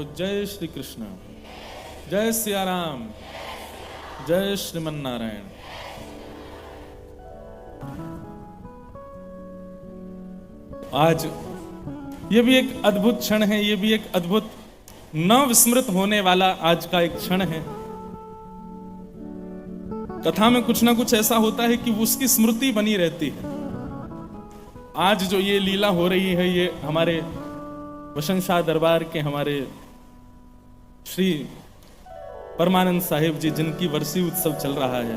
जय श्री कृष्ण, जय सिया राम, जय श्रीमन नारायण। आज ये भी एक अद्भुत क्षण है, ये भी एक अद्भुत न विस्मृत होने वाला आज का एक क्षण है। कथा में कुछ ना कुछ ऐसा होता है कि उसकी स्मृति बनी रहती है। आज जो ये लीला हो रही है, ये हमारे वसंत शाह दरबार के हमारे श्री परमानंद साहिब जी, जिनकी वर्षी उत्सव चल रहा है,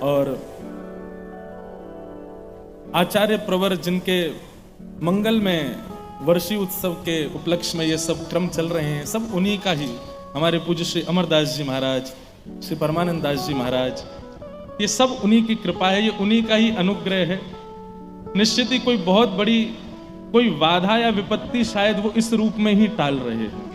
और आचार्य प्रवर जिनके मंगल में वर्षी उत्सव के उपलक्ष्य में ये सब क्रम चल रहे हैं, सब उन्हीं का ही, हमारे पूज्य श्री अमरदास जी महाराज, श्री परमानंद दास जी महाराज, ये सब उन्हीं की कृपा है, ये उन्हीं का ही अनुग्रह है। निश्चित ही कोई बहुत बड़ी कोई बाधा या विपत्ति शायद वो इस रूप में ही टाल रहे हैं।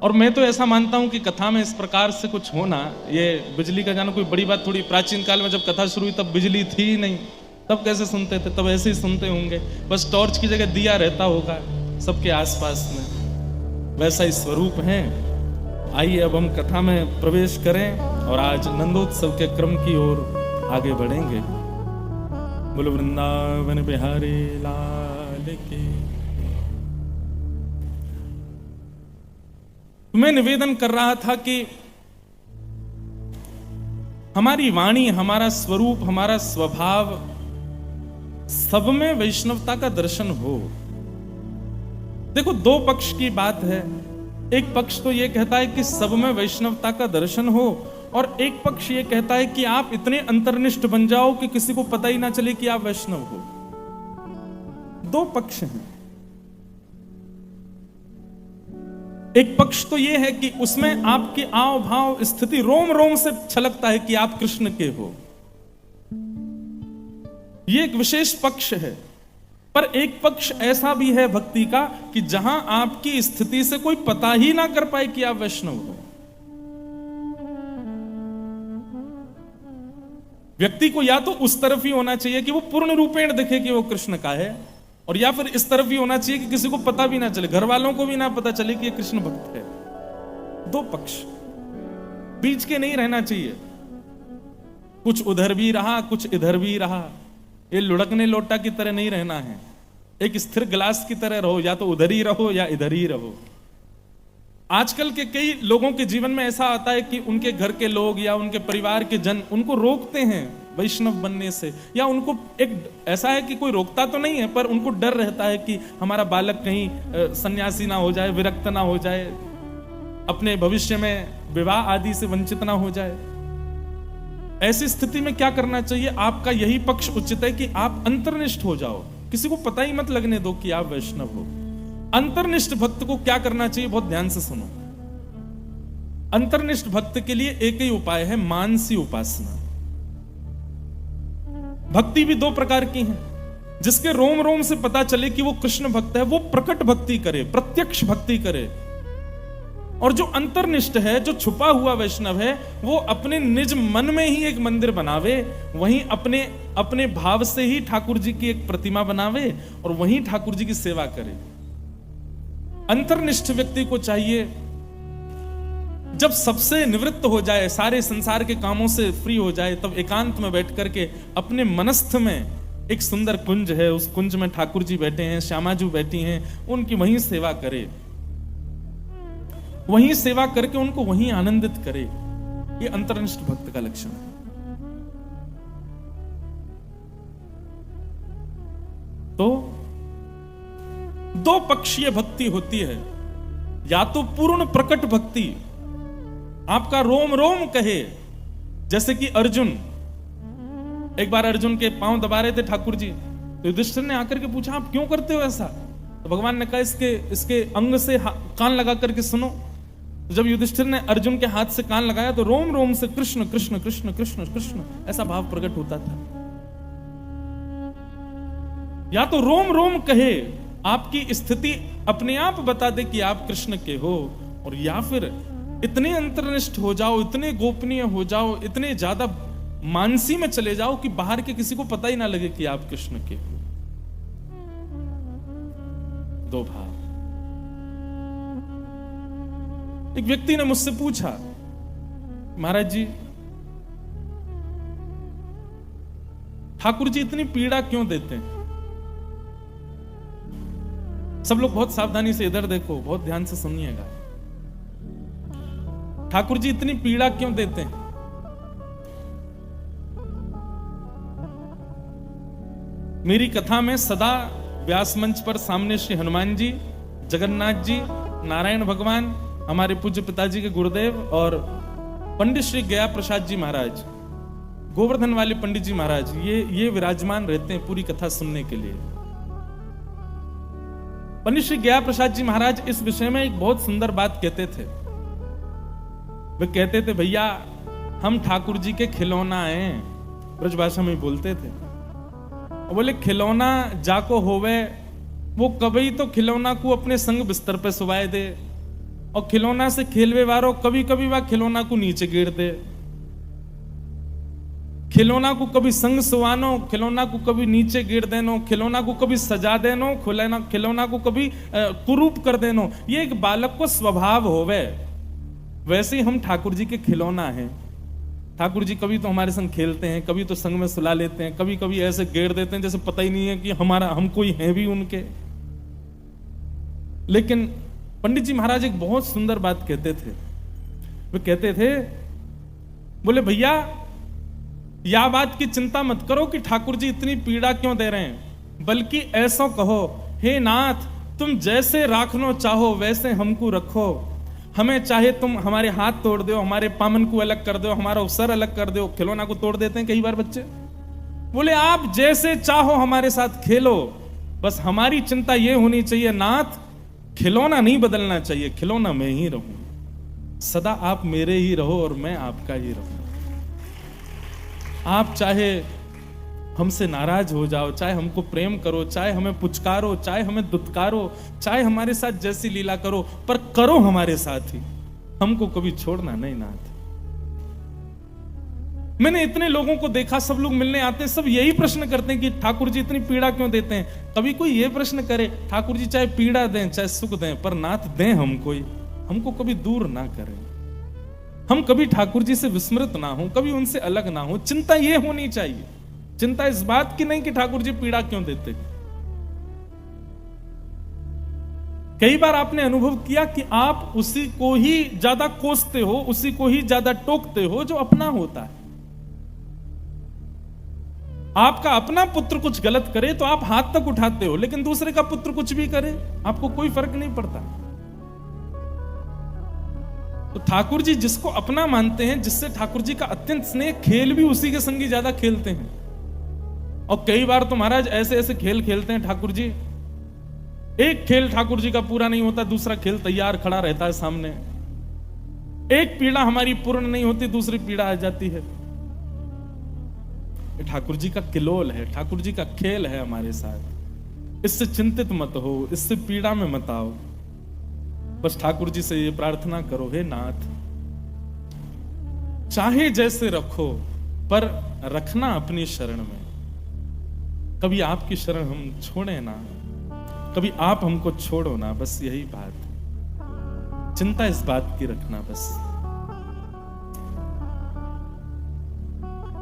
और मैं तो ऐसा मानता हूं कि कथा में इस प्रकार से कुछ होना, ये बिजली का जाना कोई बड़ी बात थोड़ी। प्राचीन काल में जब कथा शुरू हुई तब बिजली थी ही नहीं, तब कैसे सुनते थे? तब ऐसे ही सुनते होंगे, बस टॉर्च की जगह दिया रहता होगा सबके आसपास में, वैसा ही स्वरूप है। आइए अब हम कथा में प्रवेश करें और आज नंदोत्सव के क्रम की ओर आगे बढ़ेंगे। बोलो वृंदावन बिहारी लाल की। मैं निवेदन कर रहा था कि हमारी वाणी, हमारा स्वरूप, हमारा स्वभाव, सब में वैष्णवता का दर्शन हो। देखो, दो पक्ष की बात है। एक पक्ष तो यह कहता है कि सब में वैष्णवता का दर्शन हो, और एक पक्ष यह कहता है कि आप इतने अंतर्निष्ठ बन जाओ कि किसी को पता ही ना चले कि आप वैष्णव हो। दो पक्ष हैं। एक पक्ष तो यह है कि उसमें आपकी आव भाव स्थिति रोम रोम से छलकता है कि आप कृष्ण के हो। यह एक विशेष पक्ष है। पर एक पक्ष ऐसा भी है भक्ति का कि जहां आपकी स्थिति से कोई पता ही ना कर पाए कि आप वैष्णव हो। व्यक्ति को या तो उस तरफ ही होना चाहिए कि वो पूर्ण रूपेण दिखे कि वो कृष्ण का है, और या फिर इस तरफ ही होना चाहिए कि किसी को पता भी ना चले, घर वालों को भी ना पता चले कि ये कृष्ण भक्त है। दो पक्ष, बीच के नहीं रहना चाहिए। कुछ उधर भी रहा, कुछ इधर भी रहा। ये लुढ़कने लोटा की तरह नहीं रहना है। एक स्थिर गिलास की तरह रहो, या तो उधर ही रहो या इधर ही रहो। आजकल के कई लोगों के जीवन में ऐसा आता है कि उनके घर के लोग या उनके परिवार के जन उनको रोकते हैं वैष्णव बनने से, या उनको एक ऐसा है कि कोई रोकता तो नहीं है, पर उनको डर रहता है कि हमारा बालक कहीं सन्यासी ना हो जाए, विरक्त ना हो जाए, अपने भविष्य में विवाह आदि से वंचित ना हो जाए। ऐसी स्थिति में क्या करना चाहिए? आपका यही पक्ष उचित है कि आप अंतर्निष्ठ हो जाओ, किसी को पता ही मत लगने दो कि आप वैष्णव हो। अंतर्निष्ठ भक्त को क्या करना चाहिए? बहुत ध्यान से सुनो। अंतर्निष्ठ भक्त के लिए एक ही उपाय है, मानसी उपासना। भक्ति भी दो प्रकार की है। जिसके रोम रोम से पता चले कि वो कृष्ण भक्त है, वो प्रकट भक्ति करे, प्रत्यक्ष भक्ति करे। और जो अंतर्निष्ठ है, जो छुपा हुआ वैष्णव है, वो अपने निज मन में ही एक मंदिर बनावे, वहीं अपने अपने भाव से ही ठाकुर जी की एक प्रतिमा बनावे और वहीं ठाकुर जी की सेवा करे। अंतर्निष्ठ व्यक्ति को चाहिए, जब सबसे निवृत्त हो जाए, सारे संसार के कामों से फ्री हो जाए, तब एकांत में बैठ करके अपने मनस्थ में एक सुंदर कुंज है, उस कुंज में ठाकुर जी बैठे हैं, श्यामाजू बैठी हैं, उनकी वहीं सेवा करे, वहीं सेवा करके उनको वहीं आनंदित करे। ये अंतर्निष्ठ भक्त का लक्षण है। तो दो पक्षीय भक्ति होती है। या तो पूर्ण प्रकट भक्ति, आपका रोम रोम कहे, जैसे कि अर्जुन। एक बार अर्जुन के पांव दबा रहे थे ठाकुर जी, तो युधिष्ठिर ने आकर के पूछा, आप क्यों करते हो ऐसा? तो भगवान ने कहा, इसके अंग से कान लगा करके सुनो। तो जब युधिष्ठिर ने अर्जुन के हाथ से कान लगाया तो रोम रोम से कृष्ण कृष्ण कृष्ण कृष्ण कृष्ण ऐसा भाव प्रकट होता था। या तो रोम रोम कहे, आपकी स्थिति अपने आप बता दे कि आप कृष्ण के हो, और या फिर इतने अंतर्निष्ठ हो जाओ, इतने गोपनीय हो जाओ, इतने ज्यादा मानसी में चले जाओ कि बाहर के किसी को पता ही ना लगे कि आप कृष्ण के हो। दो भाव। एक व्यक्ति ने मुझसे पूछा, महाराज जी ठाकुर जी इतनी पीड़ा क्यों देते हैं? सब लोग बहुत सावधानी से इधर देखो, बहुत ध्यान से सुनिएगा। ठाकुर जी इतनी पीड़ा क्यों देते हैं? मेरी कथा में सदा व्यास मंच पर सामने श्री हनुमान जी, जगन्नाथ जी, नारायण भगवान, हमारे पूज्य पिताजी के गुरुदेव और पंडित श्री गया प्रसाद जी महाराज, गोवर्धन वाले पंडित जी महाराज, ये विराजमान रहते हैं पूरी कथा सुनने के लिए। पंडित श्री गया प्रसाद जी महाराज इस विषय में एक बहुत सुंदर बात कहते थे। वे कहते थे, भैया हम ठाकुर जी के खिलौना हैं, ब्रजभाषा में बोलते थे। बोले खिलौना जाको होवे, वो कभी तो खिलौना को अपने संग बिस्तर पे सुवाए दे, और खिलौना से खेलवे वारो कभी कभी वह खिलौना को नीचे गिर दे। खिलौना को कभी संग सुवानो, खिलौना को कभी नीचे गिर देनो, खिलौना को कभी सजा देनो, खिलौना को कभी कुरूप कर देनो। ये एक बालक को स्वभाव होवे। वैसे ही हम ठाकुर जी के खिलौना हैं। ठाकुर जी कभी तो हमारे संग खेलते हैं, कभी तो संग में सुला लेते हैं, कभी कभी ऐसे गेर देते हैं जैसे पता ही नहीं है कि हम कोई हैं भी उनके। लेकिन पंडित जी महाराज एक बहुत सुंदर बात कहते थे। वे कहते थे, बोले भैया या बात की चिंता मत करो कि ठाकुर जी इतनी पीड़ा क्यों दे रहे हैं, बल्कि ऐसा कहो, हे नाथ तुम जैसे राखनो चाहो वैसे हमको रखो। हमें चाहे तुम हमारे हाथ तोड़ दो, हमारे पामन को अलग कर दो, हमारा सर अलग कर दो। खिलौना को तोड़ देते हैं कई बार बच्चे। बोले आप जैसे चाहो हमारे साथ खेलो, बस हमारी चिंता यह होनी चाहिए नाथ, खिलौना नहीं बदलना चाहिए, खिलौना मैं ही रहूं, सदा आप मेरे ही रहो और मैं आपका ही रहूं। आप चाहे हमसे नाराज हो जाओ, चाहे हमको प्रेम करो, चाहे हमें पुचकारो, चाहे हमें दुत्कारो, चाहे हमारे साथ जैसी लीला करो, पर करो हमारे साथ ही, हमको कभी छोड़ना नहीं नाथ। मैंने इतने लोगों को देखा, सब लोग मिलने आते हैं, सब यही प्रश्न करते हैं कि ठाकुर जी इतनी पीड़ा क्यों देते हैं। कभी कोई ये प्रश्न करे, ठाकुर जी चाहे पीड़ा दें चाहे सुख दें, पर नाथ दें हमको कभी दूर ना करें, हम कभी ठाकुर जी से विस्मृत ना हो, कभी उनसे अलग ना हो। चिंता ये होनी चाहिए, चिंता इस बात की नहीं कि ठाकुर जी पीड़ा क्यों देते। कई बार आपने अनुभव किया कि आप उसी को ही ज्यादा कोसते हो, उसी को ही ज्यादा टोकते हो जो अपना होता है। आपका अपना पुत्र कुछ गलत करे तो आप हाथ तक उठाते हो, लेकिन दूसरे का पुत्र कुछ भी करे आपको कोई फर्क नहीं पड़ता। तो ठाकुर जी जिसको अपना मानते हैं, जिससे ठाकुर जी का अत्यंत स्नेह, खेल भी उसी के संगी ज्यादा खेलते हैं। और कई बार तो महाराज ऐसे ऐसे खेल खेलते हैं ठाकुर जी, एक खेल ठाकुर जी का पूरा नहीं होता, दूसरा खेल तैयार खड़ा रहता है सामने। एक पीड़ा हमारी पूर्ण नहीं होती, दूसरी पीड़ा आ जाती है। ठाकुर जी का किलोल है, ठाकुर जी का खेल है हमारे साथ। इससे चिंतित मत हो, इससे पीड़ा में मत आओ। बस ठाकुर जी से ये प्रार्थना करो, हे नाथ चाहे जैसे रखो, पर रखना अपनी शरण में। कभी आपकी शरण हम छोड़े ना, कभी आप हमको छोड़ो ना, बस यही बात। चिंता इस बात की रखना बस।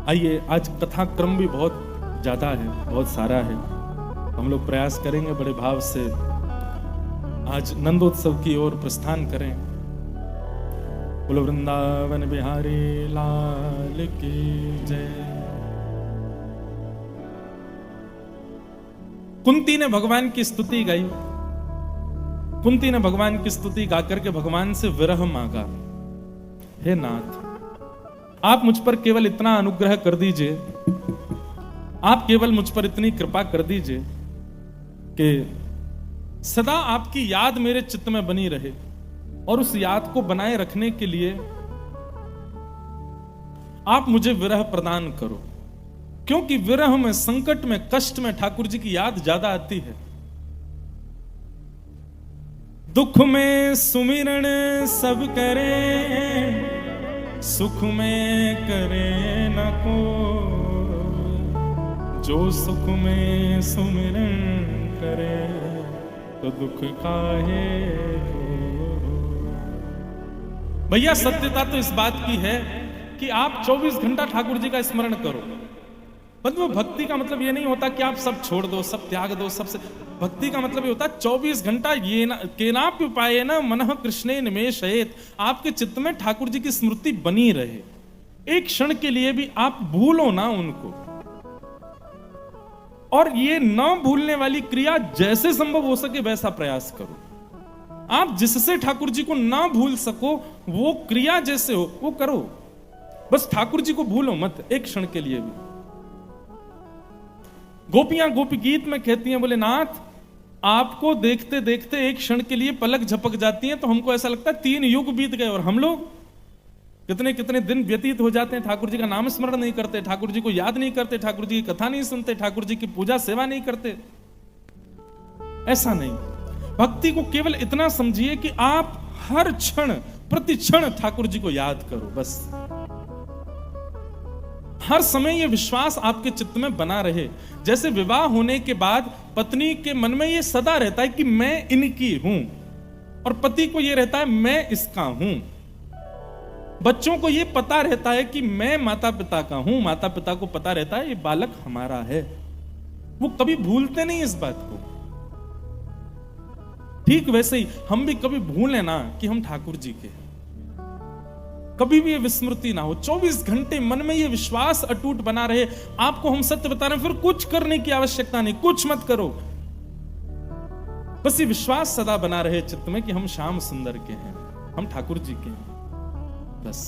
आइए, आज कथा क्रम भी बहुत ज्यादा है, बहुत सारा है। हम लोग प्रयास करेंगे बड़े भाव से आज नंदोत्सव की ओर प्रस्थान करें। बोलो वृंदावन बिहारी लाल की जय। कुंती ने भगवान की स्तुति गाई। कुंती ने भगवान की स्तुति गाकर के भगवान से विरह मांगा, हे नाथ आप मुझ पर केवल इतना अनुग्रह कर दीजिए, आप केवल मुझ पर इतनी कृपा कर दीजिए कि सदा आपकी याद मेरे चित्त में बनी रहे, और उस याद को बनाए रखने के लिए आप मुझे विरह प्रदान करो। क्योंकि विरह में, संकट में, कष्ट में ठाकुर जी की याद ज्यादा आती है। दुख में सुमिरन सब करे, सुख में करे न को, जो सुख में सुमिरन करे तो दुख काहे को। भैया सत्यता तो इस बात की है कि आप 24 घंटा ठाकुर जी का स्मरण करो। मतलब भक्ति का मतलब ये नहीं होता कि आप सब छोड़ दो, सब त्याग दो, सबसे। भक्ति का मतलब ये होता है 24 घंटा ये ना केनापि पायेन मनः कृष्णे निमेषयेत्, आपके चित्त में ठाकुर जी की स्मृति बनी रहे। एक क्षण के लिए भी आप भूलो ना उनको। और ये न भूलने वाली क्रिया जैसे संभव हो सके वैसा प्रयास करो। आप जिससे ठाकुर जी को ना भूल सको वो क्रिया जैसे हो वो करो। बस ठाकुर जी को भूलो मत एक क्षण के लिए भी। गोपियां गोपी गीत में कहती हैं, बोले नाथ आपको देखते देखते एक क्षण के लिए पलक झपक जाती हैं तो हमको ऐसा लगता है 3 युग बीत गए। और हम लोग कितने कितने दिन व्यतीत हो जाते हैं, ठाकुर जी का नाम स्मरण नहीं करते, ठाकुर जी को याद नहीं करते, ठाकुर जी की कथा नहीं सुनते, ठाकुर जी की पूजा सेवा नहीं करते। ऐसा नहीं। भक्ति को केवल इतना समझिए कि आप हर क्षण प्रति क्षण ठाकुर जी को याद करो। बस हर समय यह विश्वास आपके चित्त में बना रहे। जैसे विवाह होने के बाद पत्नी के मन में यह सदा रहता है कि मैं इनकी हूं, और पति को यह रहता है मैं इसका हूं। बच्चों को यह पता रहता है कि मैं माता पिता का हूं, माता पिता को पता रहता है ये बालक हमारा है। वो कभी भूलते नहीं इस बात को। ठीक वैसे ही हम भी कभी भूलें ना कि हम ठाकुर जी के हैं। कभी भी ये विस्मृति ना हो। 24 घंटे मन में ये विश्वास अटूट बना रहे। आपको हम सत्य बता रहे हैं, फिर कुछ करने की आवश्यकता नहीं, कुछ मत करो। बस ये विश्वास सदा बना रहे चित्त में कि हम श्याम सुंदर के हैं, हम ठाकुर जी के हैं। बस।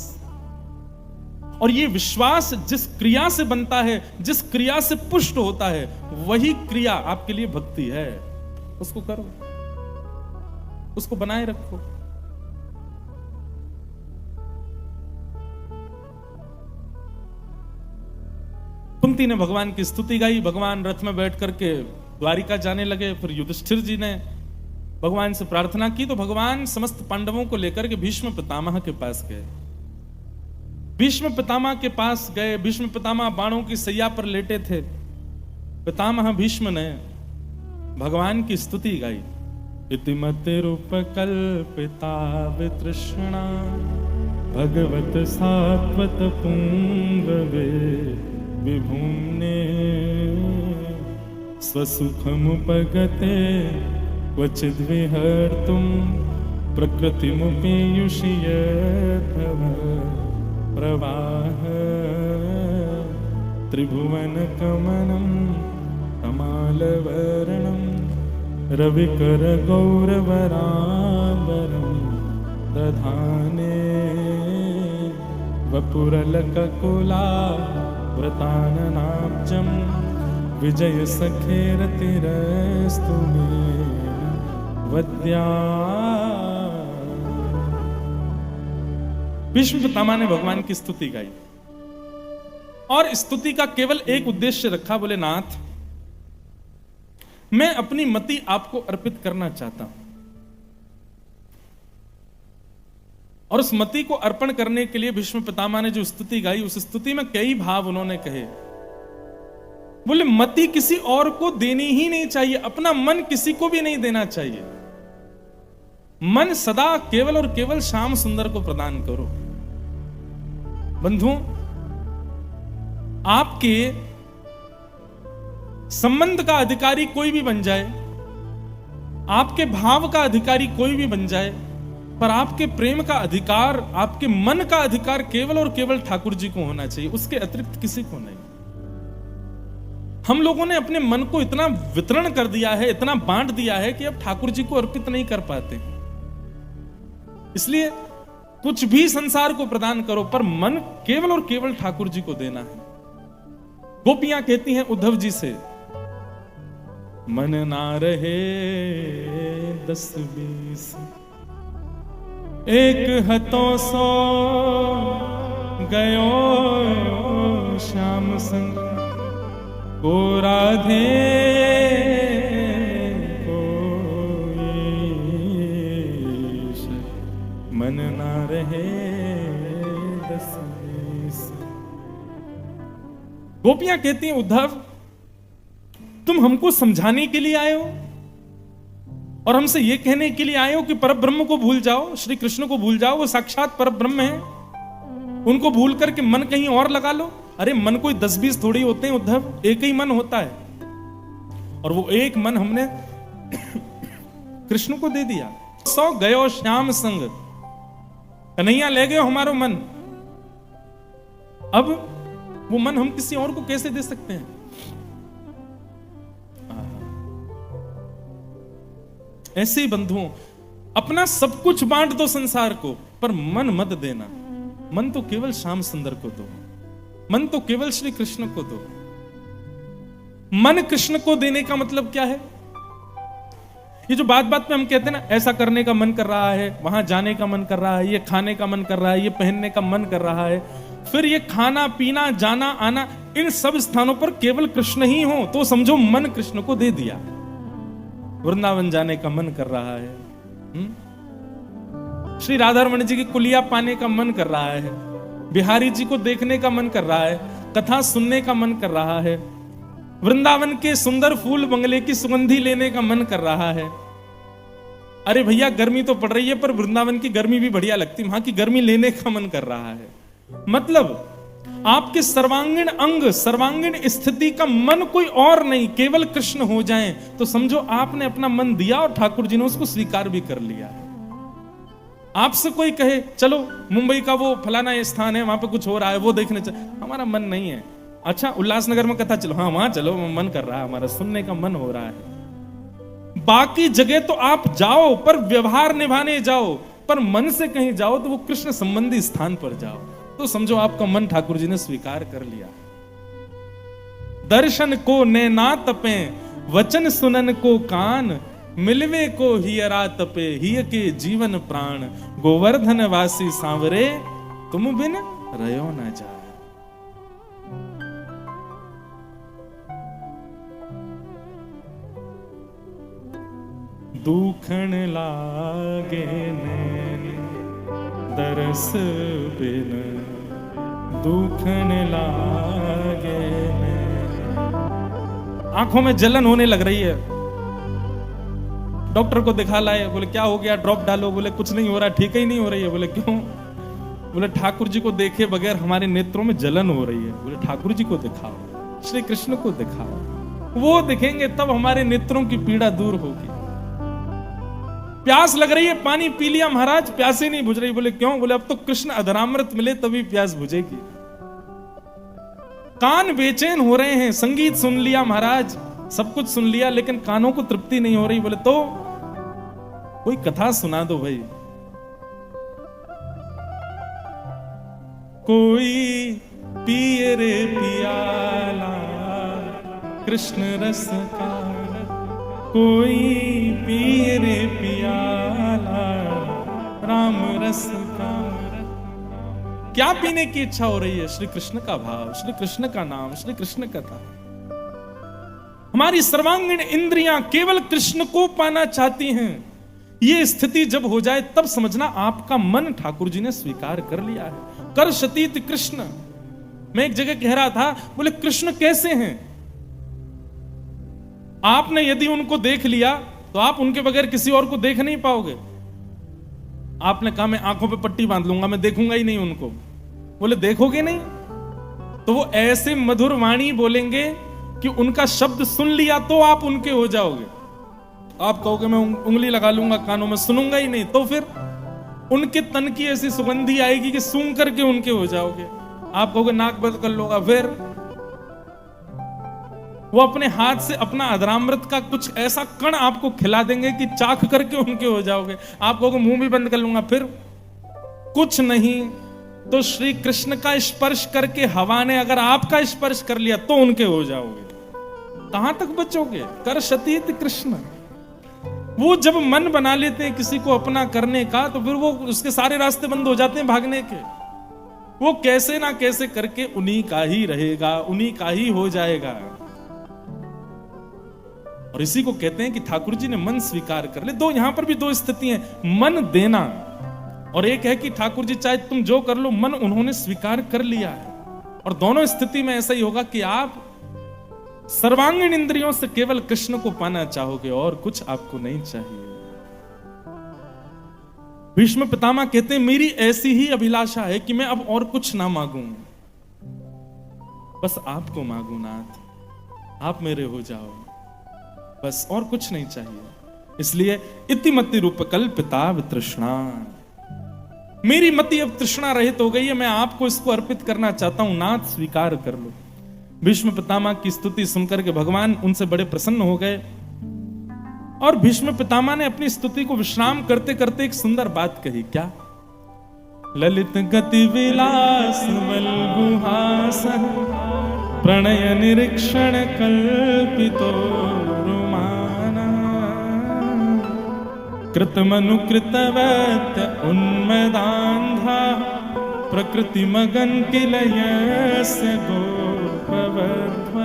और ये विश्वास जिस क्रिया से बनता है, जिस क्रिया से पुष्ट होता है, वही क्रिया आपके लिए भक्ति है। उसको करो, उसको बनाए रखो। कुंती ने भगवान की स्तुति गाई। भगवान रथ में बैठ करके द्वारिका जाने लगे। फिर युधिष्ठिर जी ने भगवान से प्रार्थना की तो भगवान समस्त पांडवों को लेकर के भीष्म पितामह के पास गए। भीष्म पितामह के पास गए। भीष्म पितामह बाणों की सैया पर लेटे थे। पितामह भीष्म ने भगवान की स्तुति गाई। इतिमतिरुपकल्पिता वितृष्णा भगवत सात्वत पुंगवे विभुम्ने स्वसुखमुपगते क्वचिद् विहर्तुं प्रकृतिमुपेयुषि यथव प्रवाह त्रिभुवनकमनं कमालवर्णं रविकर गौरवराम्बरं दधाने वपुरलककुला व्रताननाब्जं विजय सखेरतिरस्तु मे वद्या। भीष्म पितामह ने भगवान की स्तुति गाई और स्तुति का केवल एक उद्देश्य रखा। बोले नाथ मैं अपनी मति आपको अर्पित करना चाहता हूं, और उस मति को अर्पण करने के लिए भीष्म पितामह ने जो स्तुति गाई, उस स्तुति में कई भाव उन्होंने कहे। बोले मति किसी और को देनी ही नहीं चाहिए, अपना मन किसी को भी नहीं देना चाहिए। मन सदा केवल और केवल श्याम सुंदर को प्रदान करो। बंधुओं, आपके संबंध का अधिकारी कोई भी बन जाए, आपके भाव का अधिकारी कोई भी बन जाए, पर आपके प्रेम का अधिकार, आपके मन का अधिकार केवल और केवल ठाकुर जी को होना चाहिए, उसके अतिरिक्त किसी को नहीं। हम लोगों ने अपने मन को इतना वितरण कर दिया है, इतना बांट दिया है कि अब ठाकुर जी को अर्पित नहीं कर पाते। इसलिए कुछ भी संसार को प्रदान करो, पर मन केवल और केवल ठाकुर जी को देना है। गोपियां कहती हैं उद्धव जी से, मन ना रहे 10-20 एक हथों सो गयो श्याम संग को राधे कोईश। मन ना रहे 10-20। गोपियां कहती हैं उद्धव तुम हमको समझाने के लिए आए हो और हमसे ये कहने के लिए आए हो कि परब्रह्म को भूल जाओ, श्री कृष्ण को भूल जाओ, वो साक्षात परब्रह्म है, उनको भूल करके मन कहीं और लगा लो। अरे मन कोई 10-20 थोड़ी होते हैं उद्धव, एक ही मन होता है, और वो एक मन हमने कृष्ण को दे दिया। सौ गयो श्याम संग, कन्हैया ले गयो हमारो मन। अब वो मन हम किसी और को कैसे दे सकते हैं? ऐसे ही बंधुओं, अपना सब कुछ बांट दो संसार को, पर मन मत देना। मन तो केवल श्याम सुंदर को दो, मन तो केवल श्री कृष्ण को दो। मन कृष्ण को देने का मतलब क्या है? ये जो बात बात में हम कहते हैं ना, ऐसा करने का मन कर रहा है, वहां जाने का मन कर रहा है, ये खाने का मन कर रहा है, ये पहनने का मन कर रहा है, फिर ये खाना पीना जाना आना, इन सब स्थानों पर केवल कृष्ण ही हो, तो समझो मन कृष्ण को दे दिया। वृंदावन जाने का मन कर रहा है, श्री राधारमण जी की कुलिया पाने का मन कर रहा है, बिहारी जी को देखने का मन कर रहा है, कथा सुनने का मन कर रहा है, वृंदावन के सुंदर फूल बंगले की सुगंधी लेने का मन कर रहा है। अरे भैया गर्मी तो पड़ रही है, पर वृंदावन की गर्मी भी बढ़िया लगती, वहां की गर्मी लेने का मन कर रहा है। मतलब आपके सर्वांगीण अंग, सर्वांगीण स्थिति का मन कोई और नहीं, केवल कृष्ण हो जाएं, तो समझो आपने अपना मन दिया और ठाकुर जी ने उसको स्वीकार भी कर लिया। आपसे कोई कहे चलो मुंबई का वो फलाना स्थान है, वहां पे कुछ हो रहा है, वो देखने चल, हमारा मन नहीं है। अच्छा उल्लासनगर में कथा चलो, हाँ वहां चलो, मन कर रहा है, हमारा सुनने का मन हो रहा है। बाकी जगह तो आप जाओ, पर व्यवहार निभाने जाओ, पर मन से कहीं जाओ तो वो कृष्ण संबंधी स्थान पर जाओ, तो समझो आपका मन ठाकुर जी ने स्वीकार कर लिया। दर्शन को नैना तपे, वचन सुनन को कान, मिलवे को हियरा तपे, हिय के जीवन प्राण, गोवर्धन वासी सांवरे, तुम बिन रयो न जाए। दुखन लागे नैन दरस बिन, दुखन लागे नैन। आंखों में जलन होने लग रही है, डॉक्टर को दिखा लाए, बोले क्या हो गया, ड्रॉप डालो, बोले कुछ नहीं हो रहा, ठीक ही नहीं हो रही है। बोले क्यों? बोले ठाकुर जी को देखे बगैर हमारे नेत्रों में जलन हो रही है। बोले ठाकुर जी को दिखाओ, श्री कृष्ण को दिखाओ, वो दिखेंगे तब हमारे नेत्रों की पीड़ा दूर होगी। प्यास लग रही है, पानी पी लिया महाराज, प्यासे नहीं बुझ रही। बोले क्यों? बोले अब तो कृष्ण अधरामृत मिले तभी प्यास बुझेगी। कान बेचैन हो रहे हैं, संगीत सुन लिया महाराज, सब कुछ सुन लिया, लेकिन कानों को तृप्ति नहीं हो रही। बोले तो कोई कथा सुना दो भाई। कोई पिए रे पियाला कृष्ण रस का, कोई पिए रे पियाला राम रस का। क्या पीने की इच्छा हो रही है? श्री कृष्ण का भाव, श्री कृष्ण का नाम, श्री कृष्ण कथा। हमारी सर्वांगीण इंद्रियां केवल कृष्ण को पाना चाहती हैं। ये स्थिति जब हो जाए तब समझना आपका मन ठाकुर जी ने स्वीकार कर लिया है। कर शतीत कृष्ण। मैं एक जगह कह रहा था, बोले कृष्ण कैसे हैं? आपने यदि उनको देख लिया तो आप उनके बगैर किसी और को देख नहीं पाओगे। आपने कहा मैं आंखों पे पट्टी बांध लूंगा, मैं देखूंगा ही नहीं उनको। बोले देखोगे नहीं तो वो ऐसे मधुर वाणी बोलेंगे कि उनका शब्द सुन लिया तो आप उनके हो जाओगे। आप कहोगे मैं उंगली लगा लूंगा कानों में, सुनूंगा ही नहीं, तो फिर उनके तन की ऐसी सुगंधी आएगी कि सूंघ करके उनके हो जाओगे। आप कहोगे नाक बंद कर लोगा, फिर वो अपने हाथ से अपना अधरामृत का कुछ ऐसा कण आपको खिला देंगे कि चाख करके उनके हो जाओगे। आप कहोगे मुंह भी बंद कर लूंगा, फिर कुछ नहीं तो श्री कृष्ण का स्पर्श करके हवा ने अगर आपका स्पर्श कर लिया तो उनके हो जाओगे। कहां तक बचोगे? कर शतीत कृष्ण। वो जब मन बना लेते हैं किसी को अपना करने का, तो फिर वो उसके सारे रास्ते बंद हो जाते हैं भागने के। वो कैसे ना कैसे करके उन्हीं का ही रहेगा, उन्हीं का ही हो जाएगा। और इसी को कहते हैं कि ठाकुर जी ने मन स्वीकार कर ले। दो यहां पर भी दो स्थिति हैं, मन देना और एक है कि ठाकुर जी चाहे तुम जो कर लो, मन उन्होंने स्वीकार कर लिया है। और दोनों स्थिति में ऐसा ही होगा कि आप सर्वांगीण इंद्रियों से केवल कृष्ण को पाना चाहोगे और कुछ आपको नहीं चाहिए। भीष्म पितामह कहते हैं मेरी ऐसी ही अभिलाषा है कि मैं अब और कुछ ना मांगूं, बस आपको मांगू नाथ, आप मेरे हो जाओ, बस और कुछ नहीं चाहिए। इसलिए इतिमति रूप कल्पिता वितृष्णा, मेरी मति अब तृष्णा रहित हो गई है, मैं आपको इसको अर्पित करना चाहता हूं, नाथ स्वीकार कर लो। भीष्म पितामह की स्तुति सुनकर के भगवान उनसे बड़े प्रसन्न हो गए और भीष्म पितामह ने अपनी स्तुति को विश्राम करते करते एक सुंदर बात कही। क्या? ललित गति विलास वल्गुहासन प्रणय निरीक्षण कल्पितो रुमाना कृतमनुकृतवत उन्मदान्धा प्रकृति मगन किलयस्य गोपवध्व।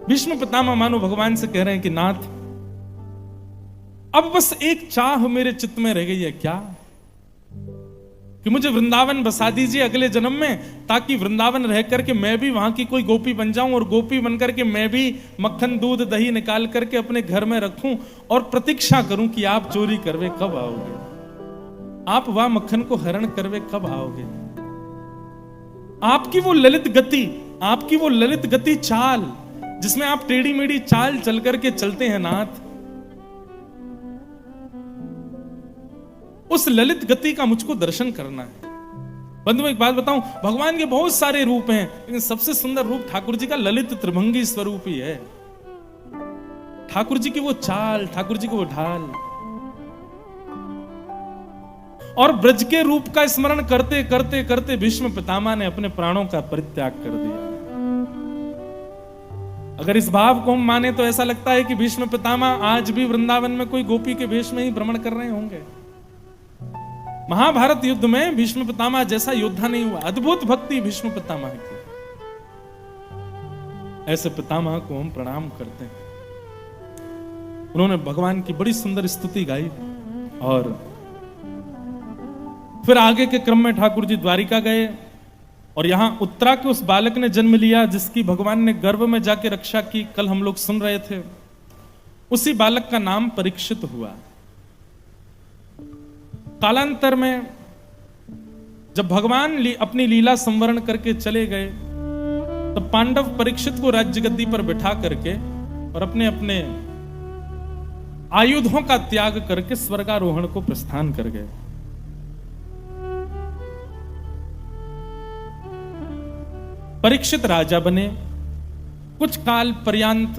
भीष्म पितामह मानो भगवान से कह रहे हैं कि नाथ, अब बस एक चाह मेरे चित्त में रह गई है। क्या? कि मुझे वृंदावन बसा दीजिए अगले जन्म में, ताकि वृंदावन रह करके मैं भी वहां की कोई गोपी बन जाऊं और गोपी बन करके मैं भी मक्खन दूध दही निकाल करके अपने घर में रखूं और प्रतीक्षा करूं कि आप चोरी करवे कब आओगे, आप वह मक्खन को हरण करवे कब आओगे। आपकी वो ललित गति, आपकी वो ललित गति चाल जिसमें आप टेढ़ी मेढ़ी चाल चल करके चलते हैं नाथ, उस ललित गति का मुझको दर्शन करना है। बंधु एक बात बताऊं, भगवान के बहुत सारे रूप हैं, लेकिन सबसे सुंदर रूप ठाकुर जी का ललित त्रिभंगी स्वरूप ही है। ठाकुर जी की वो चाल, ठाकुर जी की वो ढाल, और ब्रज के रूप का स्मरण करते करते करते भीष्म पितामह ने अपने प्राणों का परित्याग कर दिया। अगर इस भाव को हम माने तो ऐसा लगता है कि भीष्म पितामह आज भी वृंदावन में कोई गोपी के वेश में ही भ्रमण कर रहे होंगे। महाभारत युद्ध में भीष्म पितामह जैसा योद्धा नहीं हुआ। अद्भुत भक्ति भीष्म पितामह की, ऐसे पितामह को हम प्रणाम करते हैं। उन्होंने भगवान की बड़ी सुंदर स्तुति गाई और फिर आगे के क्रम में ठाकुर जी द्वारिका गए और यहां उत्तरा के उस बालक ने जन्म लिया जिसकी भगवान ने गर्भ में जाके रक्षा की। कल हम लोग सुन रहे थे, उसी बालक का नाम परीक्षित हुआ। कालांतर में जब भगवान अपनी लीला संवरण करके चले गए तो पांडव परीक्षित को राज्य गद्दी पर बिठा करके और अपने अपने आयुधों का त्याग करके स्वर्गारोहण को प्रस्थान कर गए। परीक्षित राजा बने। कुछ काल पर्यंत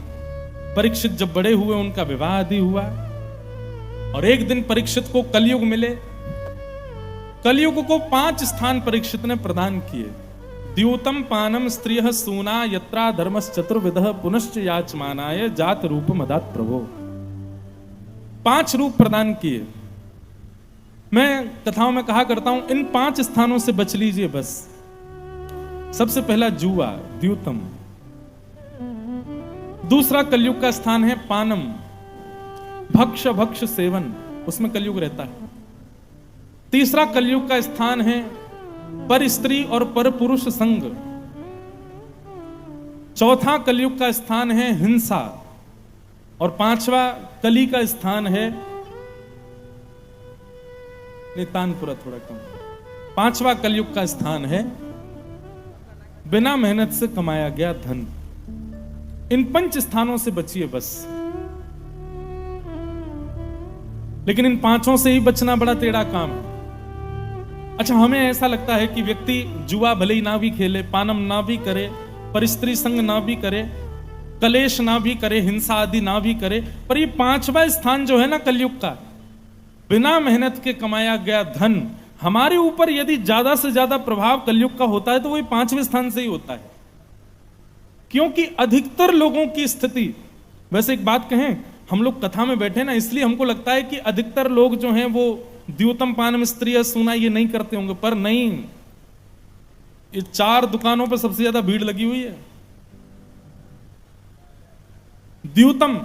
परीक्षित जब बड़े हुए उनका विवाह आदि हुआ और एक दिन परीक्षित को कलयुग मिले। कलयुग को 5 स्थान परीक्षित ने प्रदान किए। द्यूतम पानम स्त्रियः सूना यत्रा धर्मस् चतुर्विधः पुनश्च याचमानाय जात रूप मदात प्रभो। 5 रूप प्रदान किए। मैं कथाओं में कहा करता हूं, इन 5 स्थानों से बच लीजिए बस। सबसे पहला जुआ, द्यूतम। दूसरा कलयुग का स्थान है पानम, भक्ष सेवन, उसमें कलयुग रहता है। तीसरा कलयुग का स्थान है पर स्त्री और पर पुरुष संग। चौथा कलयुग का स्थान है हिंसा और 5वां कली का स्थान है तानपुरा, थोड़ा कम। 5वां कलयुग का स्थान है बिना मेहनत से कमाया गया धन। इन 5 स्थानों से बचिए बस। लेकिन इन 5 से ही बचना बड़ा टेढ़ा काम है। अच्छा, हमें ऐसा लगता है कि व्यक्ति जुआ भले ही ना भी खेले, पानम ना भी करे, परिस्त्री संग ना भी करे, कलेश ना भी करे, हिंसा आदि ना भी करे, पर ये 5वां स्थान जो है ना कलयुग का, बिना मेहनत के कमाया गया धन, हमारे ऊपर यदि ज्यादा से ज्यादा प्रभाव कलयुग का होता है तो वही 5वें स्थान से ही होता है। क्योंकि अधिकतर लोगों की स्थिति, वैसे एक बात कहें, हम लोग कथा में बैठे ना, इसलिए हमको लगता है कि अधिकतर लोग जो हैं वो द्यूतम पानम स्त्रियः सूना ये नहीं करते होंगे, पर नहीं, ये 4 दुकानों पर सबसे ज्यादा भीड़ लगी हुई है। द्यूतम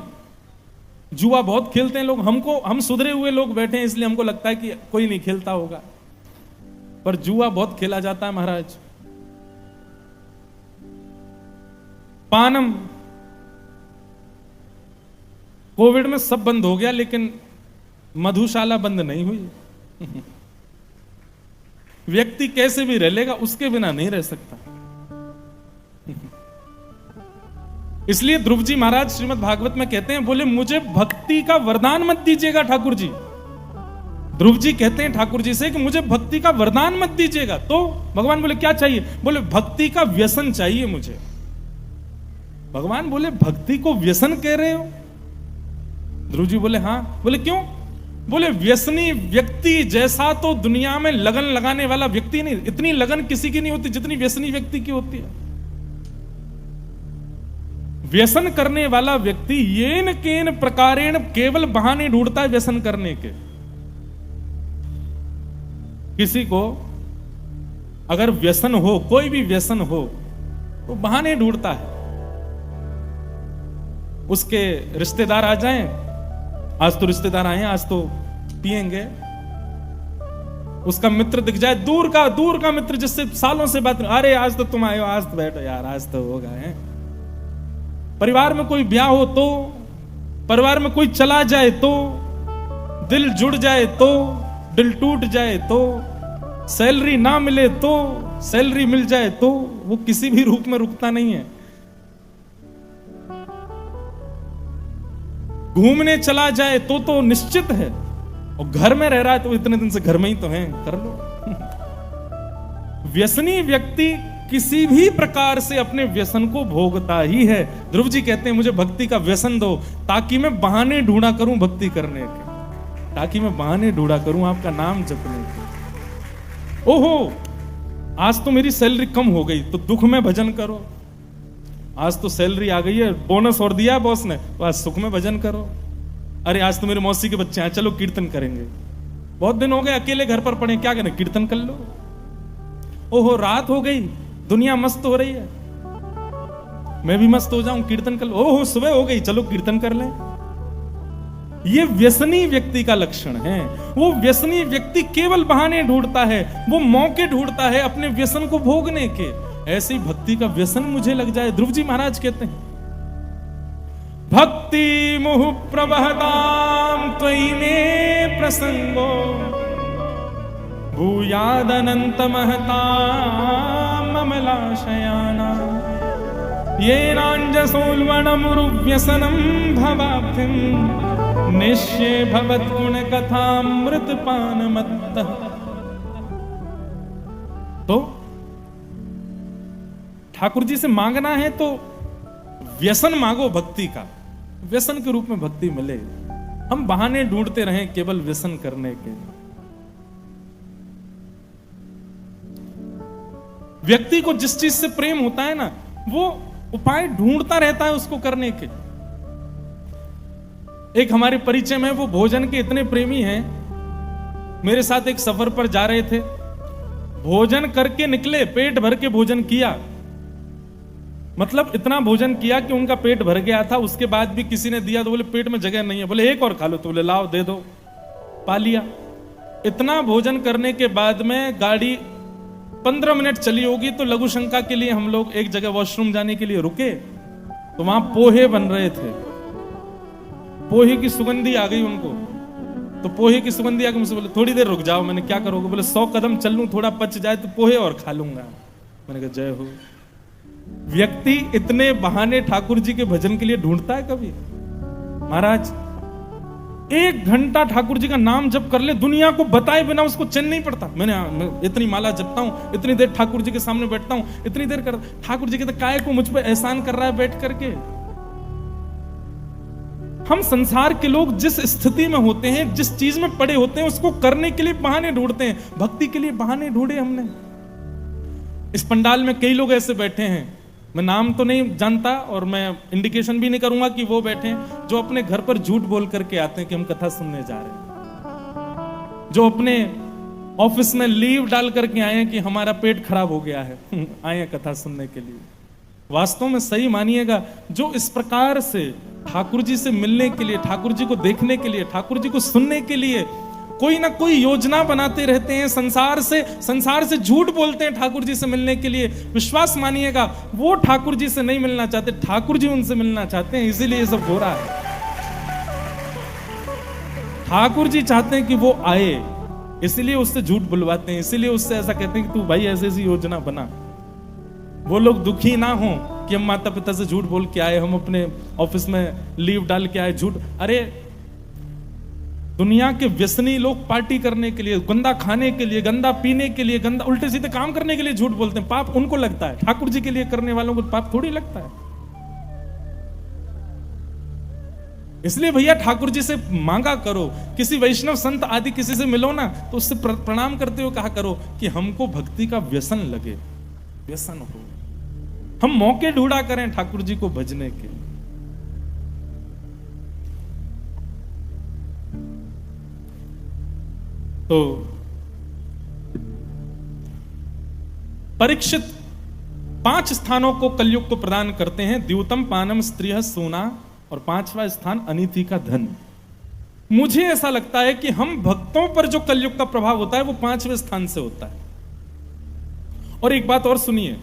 जुआ बहुत खेलते हैं लोग। हम सुधरे हुए लोग बैठे हैं इसलिए हमको लगता है कि कोई नहीं खेलता होगा, पर जुआ बहुत खेला जाता है महाराज। पानम, कोविड में सब बंद हो गया, लेकिन मधुशाला बंद नहीं हुई। व्यक्ति कैसे भी रह लेगा, उसके बिना नहीं रह सकता। इसलिए ध्रुव जी महाराज श्रीमद् भागवत में कहते हैं, बोले मुझे भक्ति का वरदान मत दीजिएगा ठाकुर जी। ध्रुव जी कहते हैं ठाकुर जी से कि मुझे भक्ति का वरदान मत दीजिएगा। तो भगवान बोले क्या चाहिए? बोले भक्ति का व्यसन चाहिए मुझे। भगवान बोले भक्ति को व्यसन कह रहे हो? ध्रुव जी बोले हाँ। बोले क्यों? बोले व्यसनी व्यक्ति जैसा तो दुनिया में लगन लगाने वाला व्यक्ति नहीं, इतनी लगन किसी की नहीं होती जितनी व्यसनी व्यक्ति की होती है। व्यसन करने वाला व्यक्ति येन केन प्रकारेण केवल बहाने ढूंढता है व्यसन करने के। किसी को अगर व्यसन हो, कोई भी व्यसन हो, तो बहाने ढूंढता है। उसके रिश्तेदार आ जाएं, आज तो रिश्तेदार आए हैं, आज तो पिएंगे। उसका मित्र दिख जाए, दूर का मित्र जिससे सालों से बात, अरे आज तो तुम आए हो, आज तो बैठो यार, आज तो हो गए। परिवार में कोई ब्याह हो तो, परिवार में कोई चला जाए तो, दिल जुड़ जाए तो, दिल टूट जाए तो, सैलरी ना मिले तो, सैलरी मिल जाए तो, वो किसी भी रूप में रुकता नहीं है। घूमने चला जाए तो निश्चित है, और घर में रह रहा है तो इतने दिन से घर में ही तो हैं, कर लो। व्यसनी व्यक्ति किसी भी प्रकार से अपने व्यसन को भोगता ही है। ध्रुव जी कहते हैं मुझे भक्ति का व्यसन दो, ताकि मैं बहाने ढूंढा करूं भक्ति करने के, ताकि मैं बहाने ढूंढा करूं आपका नाम जपने के। ओहो, आज तो मेरी सैलरी कम हो गई तो दुख में भजन करो। आज तो सैलरी आ गई है, बोनस और दिया बॉस ने, तो आज सुख में भजन करो। अरे आज तो मेरे मौसी के बच्चे हैं, चलो कीर्तन करेंगे। बहुत दिन हो गए अकेले घर पर पड़े, क्या करें, कीर्तन कर लो। ओहो, रात हो गई, दुनिया मस्त हो रही है, मैं भी मस्त हो जाऊं, कीर्तन कर लो। ओहो, सुबह हो गई, चलो कीर्तन कर लें। ये व्यसनी व्यक्ति का लक्षण है। वो व्यसनी व्यक्ति केवल बहाने ढूंढता है, वो मौके ढूंढता है अपने व्यसन को भोगने के। ऐसी भक्ति का व्यसन मुझे लग जाए। ध्रुव जी महाराज कहते हैं, भक्ति मुहु प्रवहताम त्वयि मे प्रसंगो भूयादनंत महताम अमलाशयाना येनांजसोल्वणमुरुव्यसनं भवाब्धिं निश्ये भवद्गुण कथामृत पानमत्तः। तो ठाकुर जी से मांगना है तो व्यसन मांगो भक्ति का, व्यसन के रूप में भक्ति मिले। हम बहाने ढूंढते रहें केवल व्यसन करने के। व्यक्ति को जिस चीज से प्रेम होता है ना, वो उपाय ढूंढता रहता है उसको करने के। एक हमारे परिचय में वो भोजन के इतने प्रेमी हैं, मेरे साथ एक सफर पर जा रहे थे, भोजन करके निकले, पेट भर के भोजन किया, मतलब इतना भोजन किया कि उनका पेट भर गया था। उसके बाद भी किसी ने दिया तो बोले पेट में जगह नहीं है, बोले एक और खा लो, तो बोले लाओ दे दो, पा लिया। इतना भोजन करने के बाद में गाड़ी 15 मिनट चली होगी तो लघु शंका के लिए हम लोग एक जगह वॉशरूम जाने के लिए रुके, तो वहां पोहे बन रहे थे। पोहे की सुगंधी आ गई उनको, तो पोहे की सुगंधी आके मुझसे बोले थोड़ी देर रुक जाओ। मैंने क्या करोगे? बोले 100 कदम चल लूं, थोड़ा पच जाए तो पोहे और खा लूंगा। मैंने कहा जय हो। व्यक्ति इतने बहाने ठाकुर जी के भजन के लिए ढूंढता है कभी? महाराज 1 घंटा ठाकुर जी का नाम जप कर ले, दुनिया को बताए बिना उसको चैन नहीं पड़ता। मैं इतनी माला जपता हूं, इतनी देर ठाकुर जी के सामने बैठता हूं, इतनी देर कर, ठाकुर जी के तो काय को मुझ पे एहसान कर रहा है बैठ करके। हम संसार के लोग जिस स्थिति में होते हैं, जिस चीज में पड़े होते हैं, उसको करने के लिए बहाने ढूंढते हैं। भक्ति के लिए बहाने ढूंढे हमने। इस पंडाल में कई लोग ऐसे बैठे हैं, मैं नाम तो नहीं जानता और मैं इंडिकेशन भी नहीं करूंगा कि वो बैठे हैं, जो अपने घर पर झूठ बोल करके आते हैं कि हम कथा सुनने जा रहे हैं, जो अपने ऑफिस में लीव डाल करके आए हैं कि हमारा पेट खराब हो गया है, आए हैं कथा सुनने के लिए। वास्तव में सही मानिएगा, जो इस प्रकार से ठाकुर जी से मिलने के लिए, ठाकुर जी को देखने के लिए, ठाकुर जी को सुनने के लिए कोई ना कोई योजना बनाते रहते हैं, संसार से झूठ बोलते हैं ठाकुर जी से मिलने के लिए, विश्वास मानिएगा वो ठाकुर जी से नहीं मिलना चाहते, ठाकुर जी उनसे मिलना चाहते हैं, इसीलिए ये सब हो रहा है। ठाकुर जी चाहते हैं कि वो आए, इसलिए उससे झूठ बुलवाते हैं, इसीलिए उससे ऐसा कहते हैं कि तू भाई ऐसी ऐसी योजना बना। वो लोग दुखी ना हो कि हम माता पिता से झूठ बोल के आए, हम अपने ऑफिस में लीव डाल के आए झूठ। अरे दुनिया के व्यसनी लोग पार्टी करने के लिए, गंदा खाने के लिए, गंदा पीने के लिए, गंदा उल्टे सीधे काम करने के लिए झूठ बोलते हैं, पाप उनको लगता है। ठाकुर जी के लिए करने वालों को पाप थोड़ी लगता है। इसलिए भैया ठाकुर जी से मांगा करो, किसी वैष्णव संत आदि किसी से मिलो ना तो उससे प्रणाम करते हुए कहा करो कि हमको भक्ति का व्यसन लगे, व्यसन हो, हम मौके ढूंढा करें ठाकुर जी को भजने के। तो परीक्षित 5 स्थानों को कलयुग को प्रदान करते हैं। द्यूतम पानम स्त्रिय सोना, और 5वां स्थान अनिति का धन। मुझे ऐसा लगता है कि हम भक्तों पर जो कलयुग का प्रभाव होता है वो 5वें स्थान से होता है। और एक बात और सुनिए,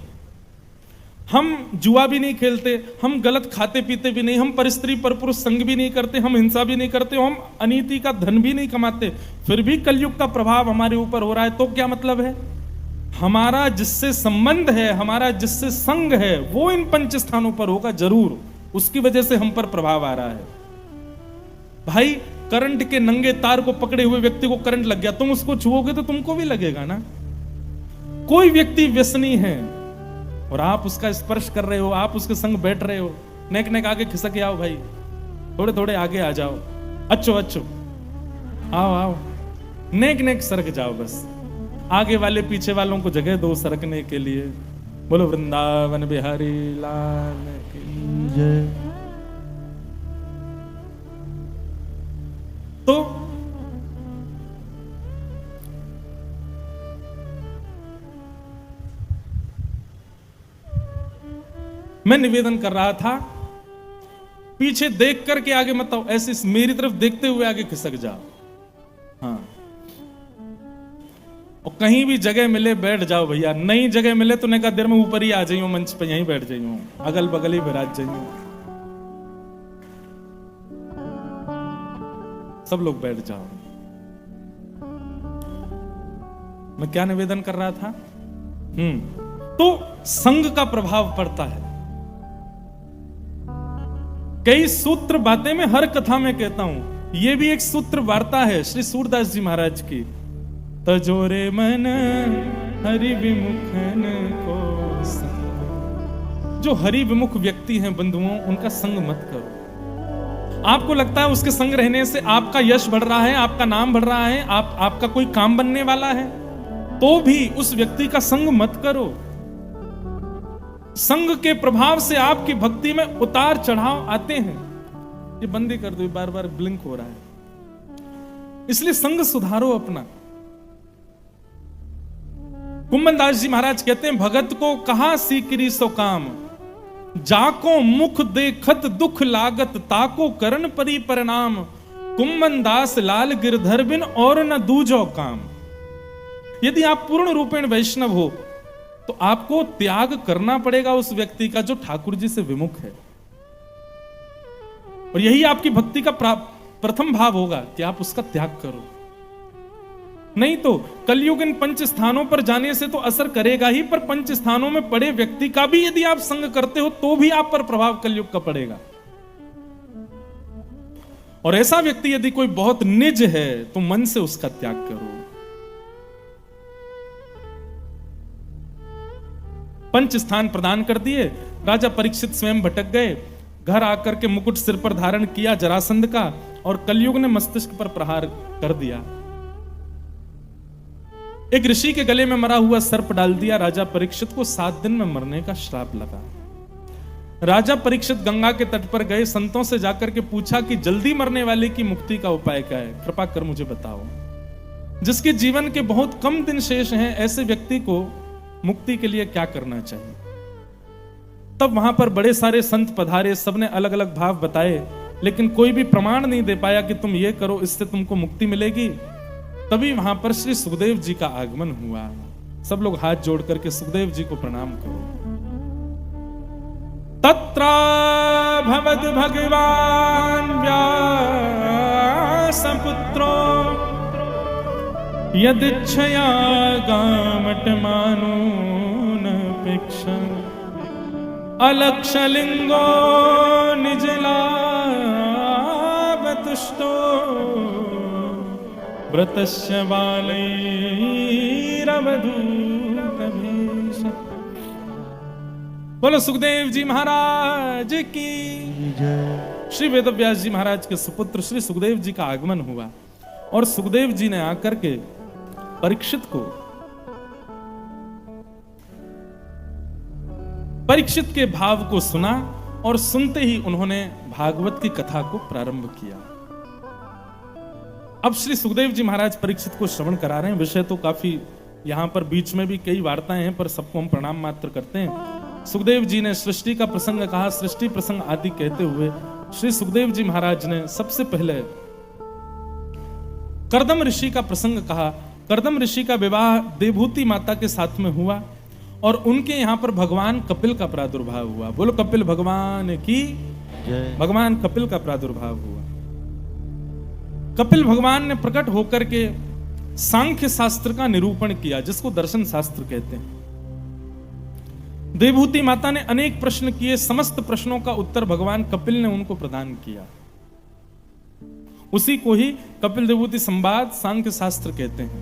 हम जुआ भी नहीं खेलते, हम गलत खाते पीते भी नहीं, हम परस्त्री पर पुरुष संग भी नहीं करते, हम हिंसा भी नहीं करते, हम अनीति का धन भी नहीं कमाते, फिर भी कलयुग का प्रभाव हमारे ऊपर हो रहा है। तो क्या मतलब है? हमारा जिससे संबंध है, हमारा जिससे संग है, वो इन 5 स्थानों पर होगा जरूर, उसकी वजह से हम पर प्रभाव आ रहा है। भाई करंट के नंगे तार को पकड़े हुए व्यक्ति को करंट लग गया, तुम उसको छुओगे तो तुमको भी लगेगा ना। कोई व्यक्ति व्यसनी है और आप उसका स्पर्श कर रहे हो, आप उसके संग बैठ रहे हो, नेक नेक आगे खिसक आओ भाई, थोड़े थोड़े आगे आ जाओ, अच्छो अच्छो आओ आओ, नेक नेक सरक जाओ, बस आगे वाले पीछे वालों को जगह दो सरकने के लिए। बोलो वृंदावन बिहारी लाल की जय। तो मैं निवेदन कर रहा था, पीछे देख करके आगे मत आओ, ऐसे मेरी तरफ देखते हुए आगे खिसक जाओ। हाँ, और कहीं भी जगह मिले बैठ जाओ भैया, नई जगह मिले तो नेका देर में ऊपर ही आ जाइयो, मंच पे यहीं बैठ जाइयो, अगल बगल ही विराज जाइयो, सब लोग बैठ जाओ। मैं क्या निवेदन कर रहा था? तो संग का प्रभाव पड़ता है। कई सूत्र बातें मैं हर कथा में कहता हूं, यह भी एक सूत्र वार्ता है श्री सूरदास जी महाराज की। तजोरे मन हरि विमुखन को संग। जो हरि विमुख व्यक्ति हैं बंधुओं, उनका संग मत करो। आपको लगता है उसके संग रहने से आपका यश बढ़ रहा है, आपका नाम बढ़ रहा है, आपका कोई काम बनने वाला है, तो भी उस व्यक्ति का संग मत करो। संग के प्रभाव से आपकी भक्ति में उतार चढ़ाव आते हैं। ये बंदी कर दो, बार बार ब्लिंक हो रहा है, इसलिए संग सुधारो अपना। कुंभन दास जी महाराज कहते हैं, भगत को कहा सीकरी सो काम, जाको मुख देखत दुख लागत, ताको करण परी परिणाम। कुंभन दास लाल गिरधर बिन और न दूजो काम। यदि आप पूर्ण रूपेण वैष्णव हो तो आपको त्याग करना पड़ेगा उस व्यक्ति का जो ठाकुर जी से विमुख है, और यही आपकी भक्ति का प्रथम भाव होगा कि आप उसका त्याग करो। नहीं तो कलयुग इन 5 स्थानों पर जाने से तो असर करेगा ही, पर 5 स्थानों में पड़े व्यक्ति का भी यदि आप संग करते हो तो भी आप पर प्रभाव कलयुग का पड़ेगा। और ऐसा व्यक्ति यदि कोई बहुत निज है तो मन से उसका त्याग करो। 5 स्थान प्रदान कर दिए, राजा परीक्षित स्वयं भटक गए, घर आकर के मुकुट सिर पर धारण किया जरासंध का, और कलयुग ने मस्तिष्क पर प्रहार कर दिया। एक ऋषि के गले में मरा हुआ सर्प डाल दिया, राजा परीक्षित को 7 दिन में मरने का श्राप लगा। राजा परीक्षित गंगा के तट पर गए, संतों से जाकर के पूछा कि जल्दी मरने वाले की मुक्ति का उपाय क्या है, कृपा कर मुझे बताओ। जिसके जीवन के बहुत कम दिन शेष हैं, ऐसे व्यक्ति को मुक्ति के लिए क्या करना चाहिए? तब वहां पर बड़े सारे संत पधारे, सबने अलग अलग भाव बताए, लेकिन कोई भी प्रमाण नहीं दे पाया कि तुम ये करो इससे तुमको मुक्ति मिलेगी। तभी वहां पर श्री सुखदेव जी का आगमन हुआ। सब लोग हाथ जोड़ करके सुखदेव जी को प्रणाम करो। तत्र भवद भगवान व्यासपुत्र यदिच्छया गामटमानूनपेक्षा अलक्षलिंगो निजलाभतुष्टो व्रतस्य बालैरवधूतभेष। बोलो सुखदेव जी महाराज की जय। श्री वेदव्यास जी महाराज के सुपुत्र श्री सुखदेव जी का आगमन हुआ और सुखदेव जी ने आकर के परीक्षित के भाव को सुना और सुनते ही उन्होंने भागवत की कथा को प्रारंभ किया। अब श्री सुखदेव जी महाराज परीक्षित को श्रवण करा रहे हैं। विषय तो काफी यहां पर बीच में भी कई वार्ताएं हैं, पर सबको हम प्रणाम मात्र करते हैं। सुखदेव जी ने सृष्टि का प्रसंग कहा। सृष्टि प्रसंग आदि कहते हुए श्री सुखदेव जी महाराज ने सबसे पहले कर्दम ऋषि का प्रसंग कहा। कर्दम ऋषि का विवाह देवहूति माता के साथ में हुआ और उनके यहां पर भगवान कपिल का प्रादुर्भाव हुआ। बोलो कपिल भगवान की जय। भगवान कपिल का प्रादुर्भाव हुआ। कपिल भगवान ने प्रकट होकर के सांख्य शास्त्र का निरूपण किया, जिसको दर्शन शास्त्र कहते हैं। देवहूति माता ने अनेक प्रश्न किए, समस्त प्रश्नों का उत्तर भगवान कपिल ने उनको प्रदान किया। उसी को ही कपिल देवहूति संवाद सांख्य शास्त्र कहते हैं।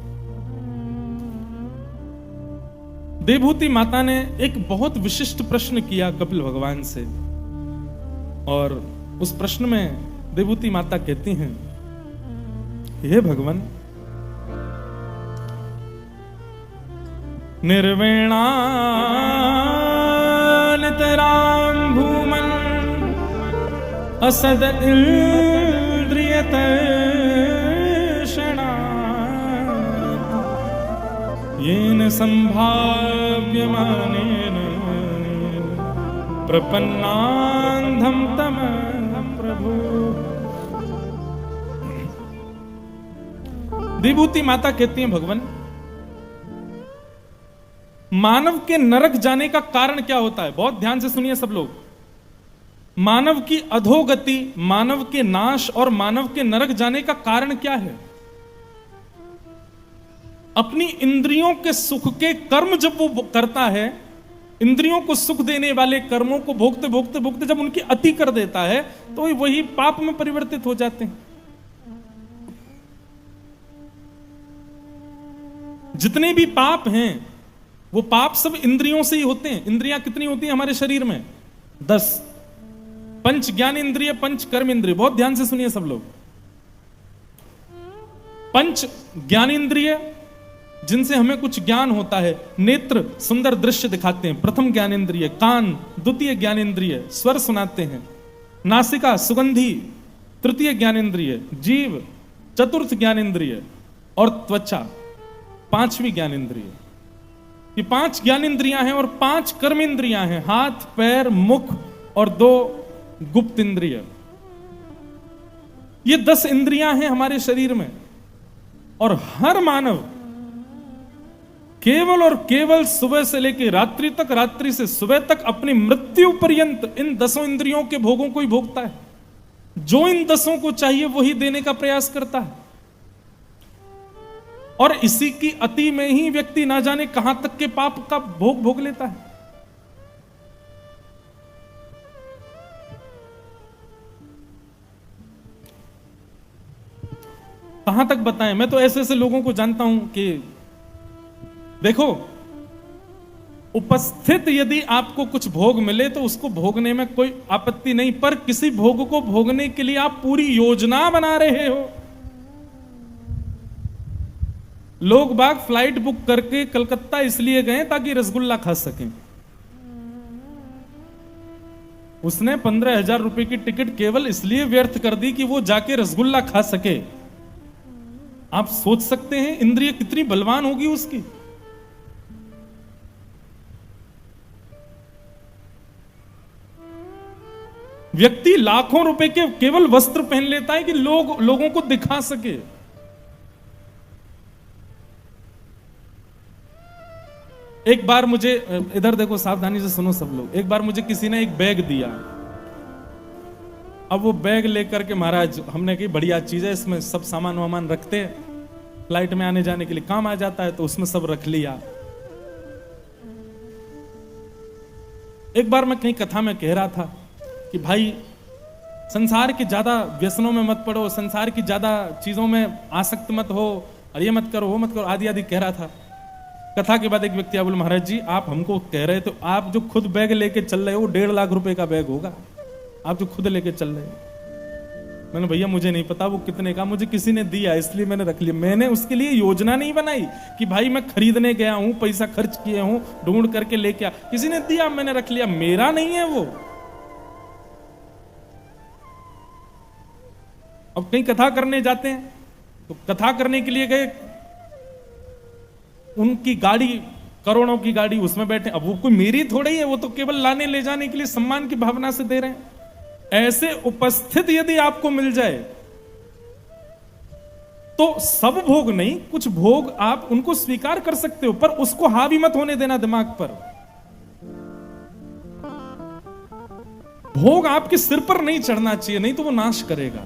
देवहूति माता ने एक बहुत विशिष्ट प्रश्न किया कपिल भगवान से, और उस प्रश्न में देवहूति माता कहती हैं, हे भगवान, निर्वेणानितरां भूमन् असद इंद्रियतर्षणा येन संभाव्यमानेन प्रपन्नान्धं तम प्रभु। देवहूति माता कहती हैं, भगवान, मानव के नरक जाने का कारण क्या होता है? बहुत ध्यान से सुनिए सब लोग। मानव की अधोगति, मानव के नाश और मानव के नरक जाने का कारण क्या है? अपनी इंद्रियों के सुख के कर्म जब वो करता है, इंद्रियों को सुख देने वाले कर्मों को भोगते भोगते भोगते जब उनकी अति कर देता है, तो वही पाप में परिवर्तित हो जाते हैं। जितने भी पाप हैं वो पाप सब इंद्रियों से ही होते हैं। इंद्रियां कितनी होती हैं हमारे शरीर में? 10। पंच ज्ञान इंद्रिय, पंच कर्म इंद्रिय। बहुत ध्यान से सुनिए सब लोग। पंच ज्ञान इंद्रिय, जिनसे हमें कुछ ज्ञान होता है। नेत्र सुंदर दृश्य दिखाते हैं, प्रथम ज्ञान इंद्रिय। कान द्वितीय ज्ञान इंद्रिय, स्वर सुनाते हैं। नासिका सुगंधी, तृतीय ज्ञान इंद्रिय। जीव चतुर्थ ज्ञान इंद्रिय। और त्वचा पांचवी ज्ञान इंद्रिय। ये 5 ज्ञान इंद्रियां हैं और 5 कर्म इंद्रियां हैं, हाथ पैर मुख और 2 गुप्त इंद्रिय। ये 10 इंद्रियां हैं हमारे शरीर में। और हर मानव केवल और केवल सुबह से लेकर रात्रि तक, रात्रि से सुबह तक अपनी मृत्यु पर्यंत इन 10 इंद्रियों के भोगों को ही भोगता है। जो इन 10 को चाहिए वही देने का प्रयास करता है। और इसी की अति में ही व्यक्ति ना जाने कहां तक के पाप का भोग भोग लेता है। कहां तक बताएं? मैं तो ऐसे ऐसे लोगों को जानता हूं कि देखो, उपस्थित यदि आपको कुछ भोग मिले तो उसको भोगने में कोई आपत्ति नहीं, पर किसी भोग को भोगने के लिए आप पूरी योजना बना रहे हो। लोग बाग फ्लाइट बुक करके कलकत्ता इसलिए गए ताकि रसगुल्ला खा सकें। उसने 15,000 रुपए की टिकट केवल इसलिए व्यर्थ कर दी कि वो जाके रसगुल्ला खा सके। आप सोच सकते हैं इंद्रिय कितनी बलवान होगी उसकी। व्यक्ति लाखों रुपए के केवल वस्त्र पहन लेता है कि लोगों को दिखा सके। एक बार मुझे, इधर देखो सावधानी से सुनो सब लोग, एक बार मुझे किसी ने एक बैग दिया। अब वो बैग लेकर के, महाराज हमने कही बढ़िया चीज है, इसमें सब सामान वामान रखते हैं, फ्लाइट में आने जाने के लिए काम आ जाता है, तो उसमें सब रख लिया। एक बार मैं कहीं कथा में कह रहा था कि भाई संसार की ज्यादा व्यसनों में मत पड़ो, संसार की ज्यादा चीजों में आसक्त मत हो, और ये मत करो वो मत करो, आदि आदि कह रहा था। कथा के बाद एक व्यक्ति आया, बोले महाराज जी आप हमको कह रहे, तो आप जो खुद बैग लेके चल रहे हो 1.5 लाख रुपए का बैग होगा, आप जो खुद लेके चल रहे हो। मैंने भैया मुझे नहीं पता वो कितने का, मुझे किसी ने दिया इसलिए मैंने रख लिया। मैंने उसके लिए योजना नहीं बनाई कि भाई मैं खरीदने गया हूं, पैसा खर्च किए हूं, ढूंढ करके लेके आ, किसी ने दिया मैंने रख लिया, मेरा नहीं है वो। अब कहीं कथा करने जाते हैं तो कथा करने के लिए गए, उनकी गाड़ी करोड़ों की गाड़ी, उसमें बैठे, अब वो कोई मेरी थोड़ी है, वो तो केवल लाने ले जाने के लिए सम्मान की भावना से दे रहे हैं। ऐसे उपस्थित यदि आपको मिल जाए तो सब भोग नहीं, कुछ भोग आप उनको स्वीकार कर सकते हो, पर उसको हावी मत होने देना दिमाग पर। भोग आपके सिर पर नहीं चढ़ना चाहिए, नहीं तो वो नाश करेगा।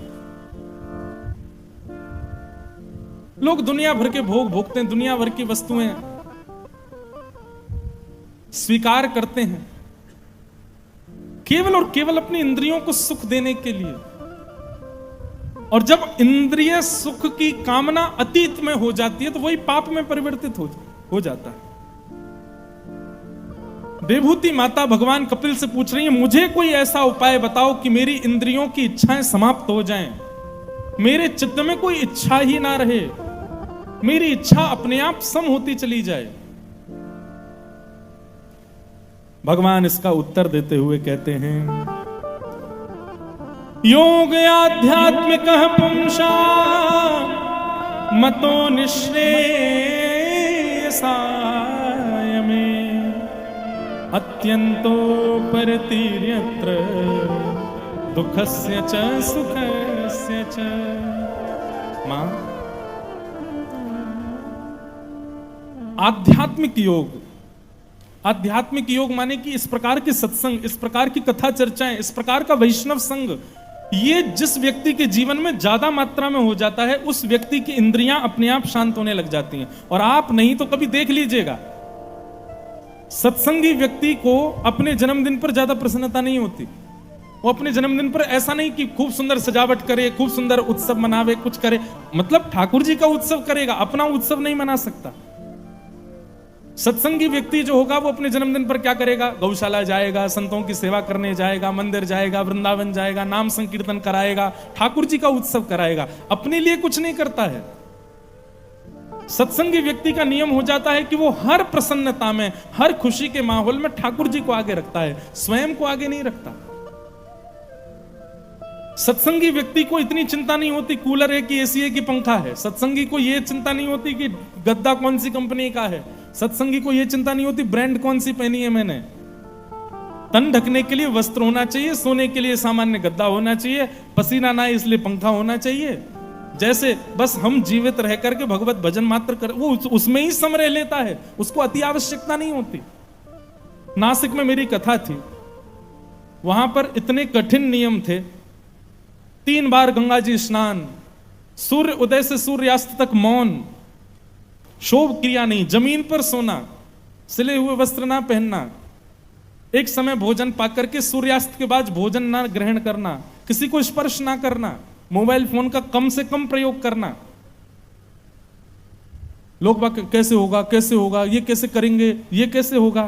लोग दुनिया भर के भोग भोगते हैं, दुनिया भर की वस्तुएं स्वीकार करते हैं, केवल और केवल अपनी इंद्रियों को सुख देने के लिए। और जब इंद्रिय सुख की कामना अतीत में हो जाती है तो वही पाप में परिवर्तित हो जाता है। देवहूति माता भगवान कपिल से पूछ रही है, मुझे कोई ऐसा उपाय बताओ कि मेरी इंद्रियों की इच्छाएं समाप्त हो जाएं, मेरे चित्त में कोई इच्छा ही ना रहे, मेरी इच्छा अपने आप सम होती चली जाए। भगवान इसका उत्तर देते हुए कहते हैं, योग आध्यात्मिक पुंसा मतो निःश्रेयसाय में अत्यंतो परतीर्यत्र दुःखस्य च सुखस्य च। मां, आध्यात्मिक योग, आध्यात्मिक योग माने कि इस प्रकार के सत्संग, इस प्रकार की कथा चर्चाएं, इस प्रकार का वैष्णव संग, ये जिस व्यक्ति के जीवन में ज्यादा मात्रा में हो जाता है, उस व्यक्ति की इंद्रियां अपने आप शांत होने लग जाती हैं। और आप नहीं तो कभी देख लीजिएगा, सत्संगी व्यक्ति को अपने जन्मदिन पर ज्यादा प्रसन्नता नहीं होती। वो अपने जन्मदिन पर ऐसा नहीं कि खूब सुंदर सजावट करे, खूब सुंदर उत्सव मनावे, कुछ करे, मतलब ठाकुर जी का उत्सव करेगा, अपना उत्सव नहीं मना सकता। सत्संगी व्यक्ति जो होगा वो अपने जन्मदिन पर क्या करेगा, गौशाला जाएगा, संतों की सेवा करने जाएगा, मंदिर जाएगा, वृंदावन जाएगा, नाम संकीर्तन कराएगा, ठाकुर जी का उत्सव कराएगा, अपने लिए कुछ नहीं करता है। सत्संगी व्यक्ति का नियम हो जाता है कि वो हर प्रसन्नता में, हर खुशी के माहौल में ठाकुर जी को आगे रखता है, स्वयं को आगे नहीं रखता। सत्संगी व्यक्ति को इतनी चिंता नहीं होती कूलर है कि एसी है कि पंखा है, सत्संगी को यह चिंता नहीं होती कि गद्दा कौन सी कंपनी का है, सत्संगी को यह चिंता नहीं होती ब्रांड कौन सी पहनी है मैंने। तन ढकने के लिए वस्त्र होना चाहिए, सोने के लिए सामान्य गद्दा होना चाहिए, पसीना ना इसलिए पंखा होना चाहिए। जैसे बस हम जीवित रह करके भगवत भजन मात्र कर, वो उसमें ही सम रह लेता है, उसको अति आवश्यकता नहीं होती। नासिक में मेरी कथा थी, वहां पर इतने कठिन नियम थे, 3 बार गंगा जी स्नान, सूर्य उदय से सूर्यास्त तक मौन, शोभ क्रिया नहीं, जमीन पर सोना, सिले हुए वस्त्र ना पहनना, एक समय भोजन पाकर के सूर्यास्त के बाद भोजन ना ग्रहण करना, किसी को स्पर्श ना करना, मोबाइल फोन का कम से कम प्रयोग करना। लोग बात कैसे होगा, कैसे होगा, ये कैसे करेंगे, ये कैसे होगा।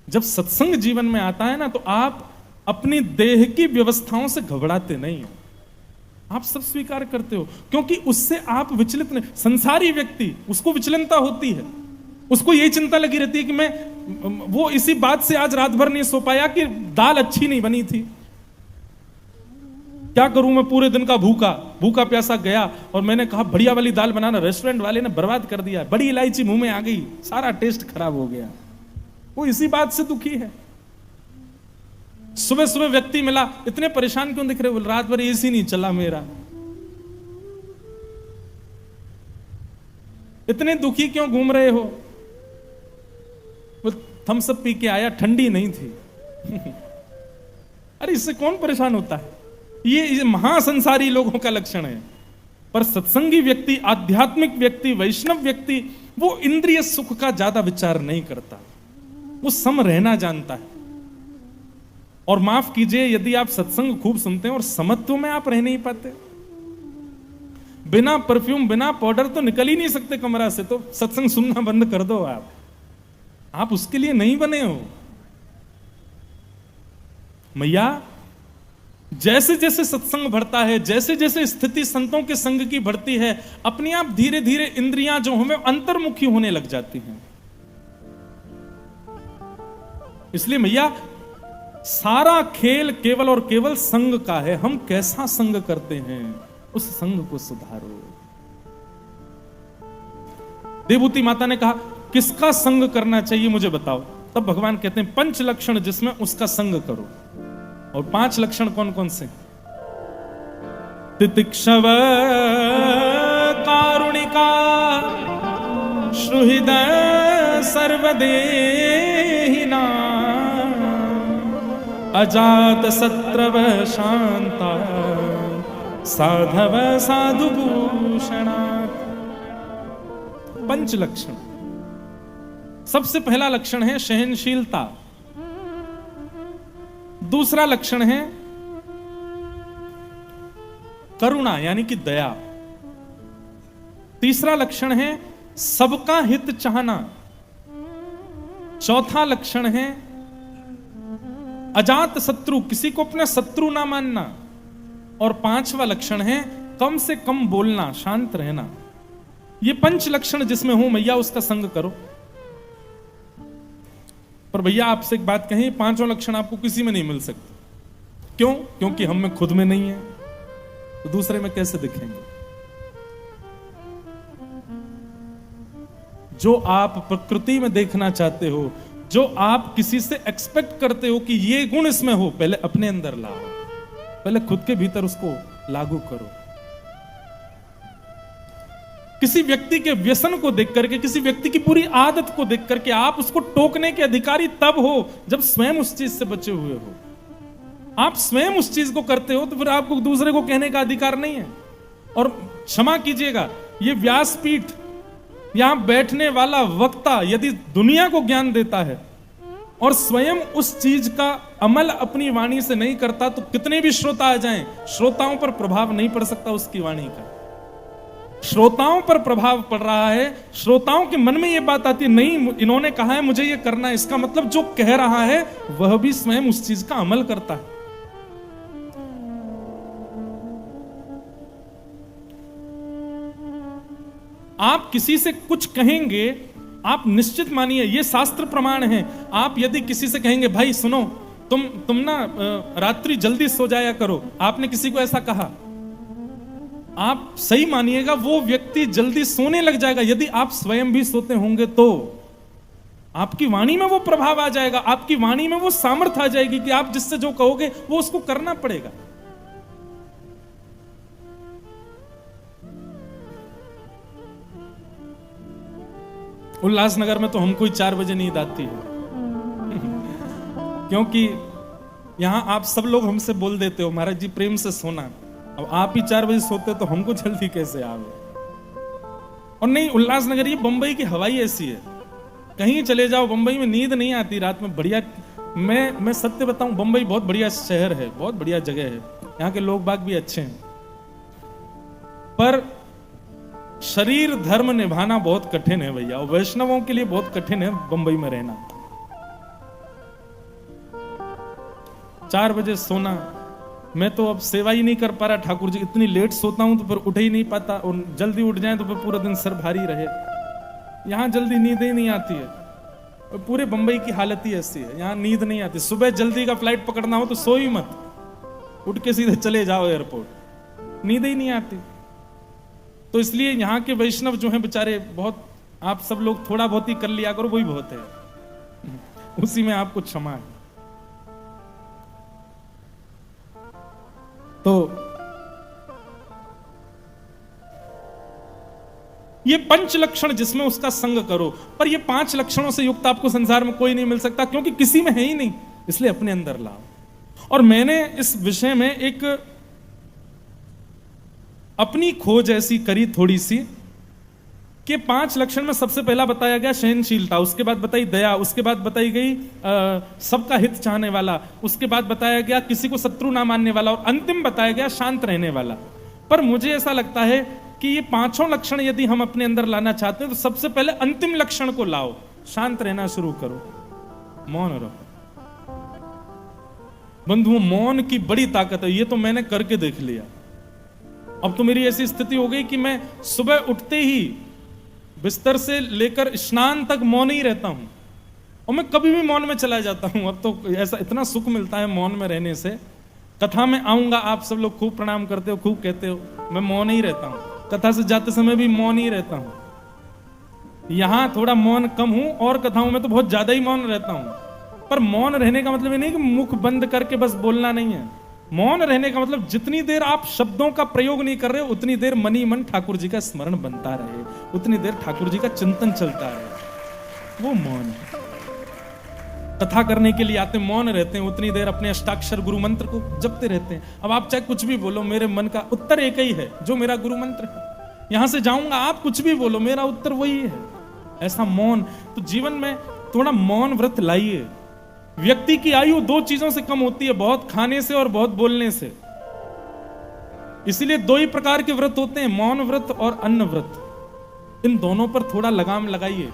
जब सत्संग जीवन में आता है ना, तो आप अपनी देह की व्यवस्थाओं से घबराते नहीं हो, आप सब स्वीकार करते हो, क्योंकि उससे आप विचलित नहीं। संसारी व्यक्ति, उसको विचलनता होती है, उसको यही चिंता लगी रहती है कि मैं, वो इसी बात से आज रात भर नहीं सो पाया कि दाल अच्छी नहीं बनी थी, क्या करूं मैं, पूरे दिन का भूखा भूखा प्यासा गया और मैंने कहा बढ़िया वाली दाल बनाना, रेस्टोरेंट वाले ने बर्बाद कर दिया, बड़ी इलायची मुंह में आ गई, सारा टेस्ट खराब हो गया। वो इसी बात से दुखी है। सुबह सुबह व्यक्ति मिला, इतने परेशान क्यों दिख रहे हो, रात भर एसी नहीं चला मेरा, इतने दुखी क्यों घूम रहे हो, वो थम्स अप पी के आया, ठंडी नहीं थी। अरे इससे कौन परेशान होता है, ये महासंसारी लोगों का लक्षण है। पर सत्संगी व्यक्ति, आध्यात्मिक व्यक्ति, वैष्णव व्यक्ति वो इंद्रिय सुख का ज्यादा विचार नहीं करता, वो सम रहना जानता है। और माफ कीजिए, यदि आप सत्संग खूब सुनते हैं और समत्व में आप रह नहीं पाते, बिना परफ्यूम बिना पाउडर तो निकल ही नहीं सकते कमरा से, तो सत्संग सुनना बंद कर दो। आप उसके लिए नहीं बने हो। मैया जैसे जैसे सत्संग बढ़ता है, जैसे जैसे स्थिति संतों के संग की बढ़ती है, अपने आप धीरे धीरे इंद्रियां जो हमें अंतर्मुखी होने लग जाती हैं। इसलिए मैया सारा खेल केवल और केवल संग का है। हम कैसा संग करते हैं, उस संग को सुधारो। देवहूति माता ने कहा किसका संग करना चाहिए मुझे बताओ। तब भगवान कहते हैं 5 लक्षण जिसमें उसका संग करो। और 5 लक्षण कौन कौन से? तितिक्षव कारुणिका सुहृदय सर्वदेहिना अजात शत्रव शांता साधव साधुभूषणा। 5 लक्षण। सबसे पहला लक्षण है सहनशीलता। दूसरा लक्षण है करुणा यानी कि दया। तीसरा लक्षण है सबका हित चाहना। चौथा लक्षण है अजात शत्रु, किसी को अपना शत्रु ना मानना। और 5वां लक्षण है कम से कम बोलना, शांत रहना। ये 5 लक्षण जिसमें हो मैया उसका संग करो। पर भैया आपसे एक बात कहें, 5 लक्षण आपको किसी में नहीं मिल सकते। क्यों? क्योंकि हम में खुद में नहीं है, तो दूसरे में कैसे दिखेंगे? जो आप प्रकृति में देखना चाहते हो, जो आप किसी से एक्सपेक्ट करते हो कि ये गुण इसमें हो, पहले अपने अंदर लाओ, पहले खुद के भीतर उसको लागू करो। किसी व्यक्ति के व्यसन को देख करके, किसी व्यक्ति की पूरी आदत को देख करके आप उसको टोकने के अधिकारी तब हो जब स्वयं उस चीज से बचे हुए हो। आप स्वयं उस चीज को करते हो तो फिर आपको दूसरे को कहने का अधिकार नहीं है। और क्षमा कीजिएगा, ये व्यासपीठ, यहां बैठने वाला वक्ता यदि दुनिया को ज्ञान देता है और स्वयं उस चीज का अमल अपनी वाणी से नहीं करता, तो कितने भी श्रोता आ जाएं, श्रोताओं पर प्रभाव नहीं पड़ सकता उसकी वाणी का। श्रोताओं पर प्रभाव पड़ रहा है, श्रोताओं के मन में यह बात आती है, नहीं इन्होंने कहा है मुझे ये करना है, इसका मतलब जो कह रहा है वह भी स्वयं उस चीज का अमल करता है। आप किसी से कुछ कहेंगे, आप निश्चित मानिए, ये शास्त्र प्रमाण है। आप यदि किसी से कहेंगे भाई सुनो, तुम ना रात्रि जल्दी सो जाया करो, आपने किसी को ऐसा कहा, आप सही मानिएगा वो व्यक्ति जल्दी सोने लग जाएगा। यदि आप स्वयं भी सोते होंगे तो आपकी वाणी में वो प्रभाव आ जाएगा, आपकी वाणी में वो सामर्थ्य आ जाएगी कि आप जिससे जो कहोगे वो उसको करना पड़ेगा। उल्लासनगर में तो हमको ही 4 बजे नींद आती है क्योंकि यहां आप सब लोग हमसे बोल देते हो महाराज जी प्रेम से सोना। अब आप ही 4 बजे सोते तो हमको जल्दी कैसे आवे? और नहीं, उल्लासनगर, ये बंबई की हवाई ऐसी है, कहीं चले जाओ बंबई में नींद नहीं आती रात में। बढ़िया, मैं सत्य बताऊं, बंबई बहुत बढ़िया शहर है, बहुत बढ़िया जगह है, यहाँ के लोग बाग भी अच्छे हैं, पर शरीर धर्म निभाना बहुत कठिन है भैया, और वैष्णवों के लिए बहुत कठिन है बंबई में रहना। 4 बजे सोना, मैं तो अब सेवा ही नहीं कर पा रहा ठाकुर जी, इतनी लेट सोता हूं तो फिर उठ ही नहीं पाता, और जल्दी उठ जाए तो फिर पूरा दिन सर भारी रहे। यहाँ जल्दी नींद ही नहीं आती है, और पूरे बंबई की हालत ही ऐसी है, यहाँ नींद नहीं आती। सुबह जल्दी का फ्लाइट पकड़ना हो तो सो ही मत, उठ के सीधे चले जाओ एयरपोर्ट, नींद ही नहीं आती। तो इसलिए यहाँ के वैष्णव जो हैं बेचारे बहुत, आप सब लोग थोड़ा बहुत ही कर लिया करो, वही बहुत है, उसी में आपको क्षमा है। तो ये 5 लक्षण जिसमें उसका संग करो, पर ये 5 लक्षणों से युक्त आपको संसार में कोई नहीं मिल सकता, क्योंकि किसी में है ही नहीं, इसलिए अपने अंदर लाओ। और मैंने इस विषय में एक अपनी खोज ऐसी करी थोड़ी सी कि 5 लक्षण में सबसे पहला बताया गया सहनशीलता, उसके बाद बताई दया, उसके बाद बताई गई सबका हित चाहने वाला, उसके बाद बताया गया किसी को शत्रु ना मानने वाला, और अंतिम बताया गया शांत रहने वाला। पर मुझे ऐसा लगता है कि ये 5 लक्षण यदि हम अपने अंदर लाना चाहते हैं तो सबसे पहले अंतिम लक्षण को लाओ, शांत रहना शुरू करो, मौन रहो। बंधुओं, मौन की बड़ी ताकत है, ये तो मैंने करके देख लिया। अब तो मेरी ऐसी स्थिति हो गई कि मैं सुबह उठते ही बिस्तर से लेकर स्नान तक मौन ही रहता हूं, और मैं कभी भी मौन में चला जाता हूं। अब तो ऐसा इतना सुख मिलता है मौन में रहने से। कथा में आऊंगा, आप सब लोग खूब प्रणाम करते हो, खूब कहते हो, मैं मौन ही रहता हूं। कथा से जाते समय भी मौन ही रहता हूं। यहां थोड़ा मौन कम हूं, और कथाओं में तो बहुत ज्यादा ही मौन रहता हूं। पर मौन रहने का मतलब ये नहीं कि मुख बंद करके बस बोलना नहीं है। मौन रहने का मतलब जितनी देर आप शब्दों का प्रयोग नहीं कर रहे उतनी देर मनी मन ठाकुर जी का स्मरण बनता रहे, उतनी देर ठाकुर जी का चिंतन चलता रहे, वो मौन है। कथा करने के लिए आते मौन रहते हैं, उतनी देर अपने अष्टाक्षर गुरु मंत्र को जपते रहते हैं। अब आप चाहे कुछ भी बोलो, मेरे मन का उत्तर एक ही है जो मेरा गुरु मंत्र है। यहां से जाऊंगा, आप कुछ भी बोलो, मेरा उत्तर वही है। ऐसा मौन, तो जीवन में थोड़ा मौन व्रत लाइए। व्यक्ति की आयु 2 चीजों से कम होती है, बहुत खाने से और बहुत बोलने से। इसलिए 2 ही प्रकार के व्रत होते हैं, मौन व्रत और अन्न व्रत। इन दोनों पर थोड़ा लगाम लगाइए।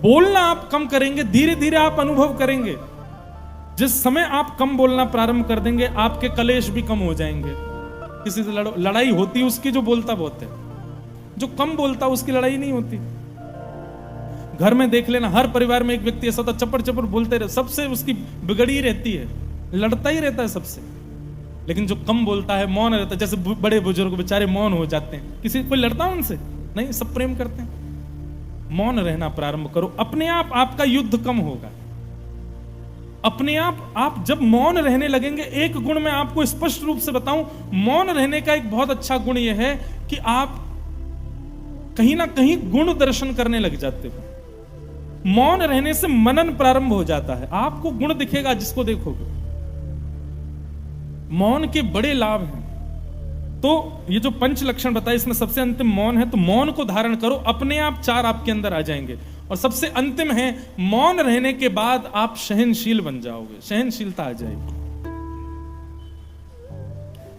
बोलना आप कम करेंगे, धीरे धीरे आप अनुभव करेंगे। जिस समय आप कम बोलना प्रारंभ कर देंगे, आपके कलेश भी कम हो जाएंगे। किसी से लड़ाई होती है उसकी जो बोलता बहुत है, जो कम बोलता उसकी लड़ाई नहीं होती। घर में देख लेना, हर परिवार में एक व्यक्ति ऐसा होता, चपड़ चपड़ बोलते रहे, सबसे उसकी बिगड़ी रहती है, लड़ता ही रहता है सबसे। लेकिन जो कम बोलता है, मौन रहता है, जैसे बड़े बुजुर्ग बेचारे मौन हो जाते हैं, किसी कोई लड़ता है उनसे नहीं, सब प्रेम करते हैं। मौन रहना प्रारंभ करो, अपने आप आपका युद्ध कम होगा। अपने आप जब मौन रहने लगेंगे, एक गुण मैं आपको स्पष्ट रूप से बताऊं, मौन रहने का एक बहुत अच्छा गुण यह है कि आप कहीं ना कहीं गुण दर्शन करने लग जाते हो। मौन रहने से मनन प्रारंभ हो जाता है, आपको गुण दिखेगा जिसको देखोगे। मौन के बड़े लाभ हैं। तो ये जो 5 लक्षण बताए, इसमें सबसे अंतिम मौन है, तो मौन को धारण करो, अपने आप 4 आपके अंदर आ जाएंगे। और सबसे अंतिम है, मौन रहने के बाद आप सहनशील बन जाओगे, सहनशीलता आ जाएगी।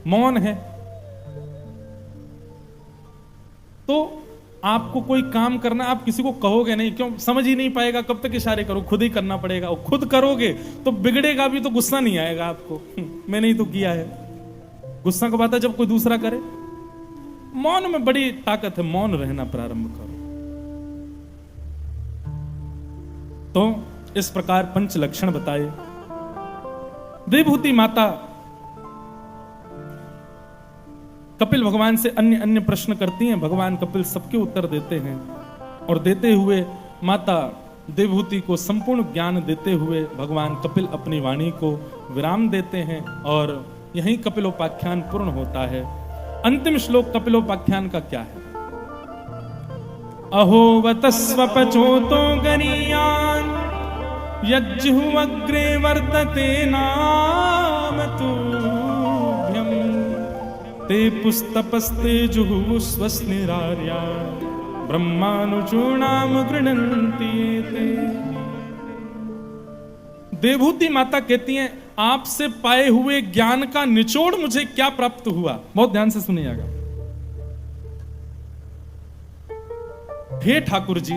मौन है तो आपको कोई काम करना, आप किसी को कहोगे नहीं, क्यों? समझ ही नहीं पाएगा, कब तक इशारे करो, खुद ही करना पड़ेगा। और खुद करोगे तो बिगड़ेगा भी, तो गुस्सा नहीं आएगा आपको, मैंने ही तो किया है। गुस्सा कब आता है? जब कोई दूसरा करे। मौन में बड़ी ताकत है, मौन रहना प्रारंभ करो। तो इस प्रकार 5 लक्षण बताए। देवहूति माता कपिल भगवान से अन्य अन्य प्रश्न करती हैं, भगवान कपिल सबके उत्तर देते हैं, और देते हुए माता देवहूति को संपूर्ण ज्ञान देते हुए भगवान कपिल अपनी वाणी को विराम देते हैं, और यहीं कपिलोपाख्यान पूर्ण होता है। अंतिम श्लोक कपिलोपाख्यान का क्या है? अहो वतस्वपचोतो गरीयान यज्जुहुअग्रे वर्तते नाम तुभ्यं ते पुस्तपस्ते जुहुः स्वस्निरार्या ब्रह्मानुचूर्णाम गृह्णन्ति एते। देवहूति माता कहती हैं, आपसे पाए हुए ज्ञान का निचोड़ मुझे क्या प्राप्त हुआ? बहुत ध्यान से सुनिएगा। हे ठाकुर जी,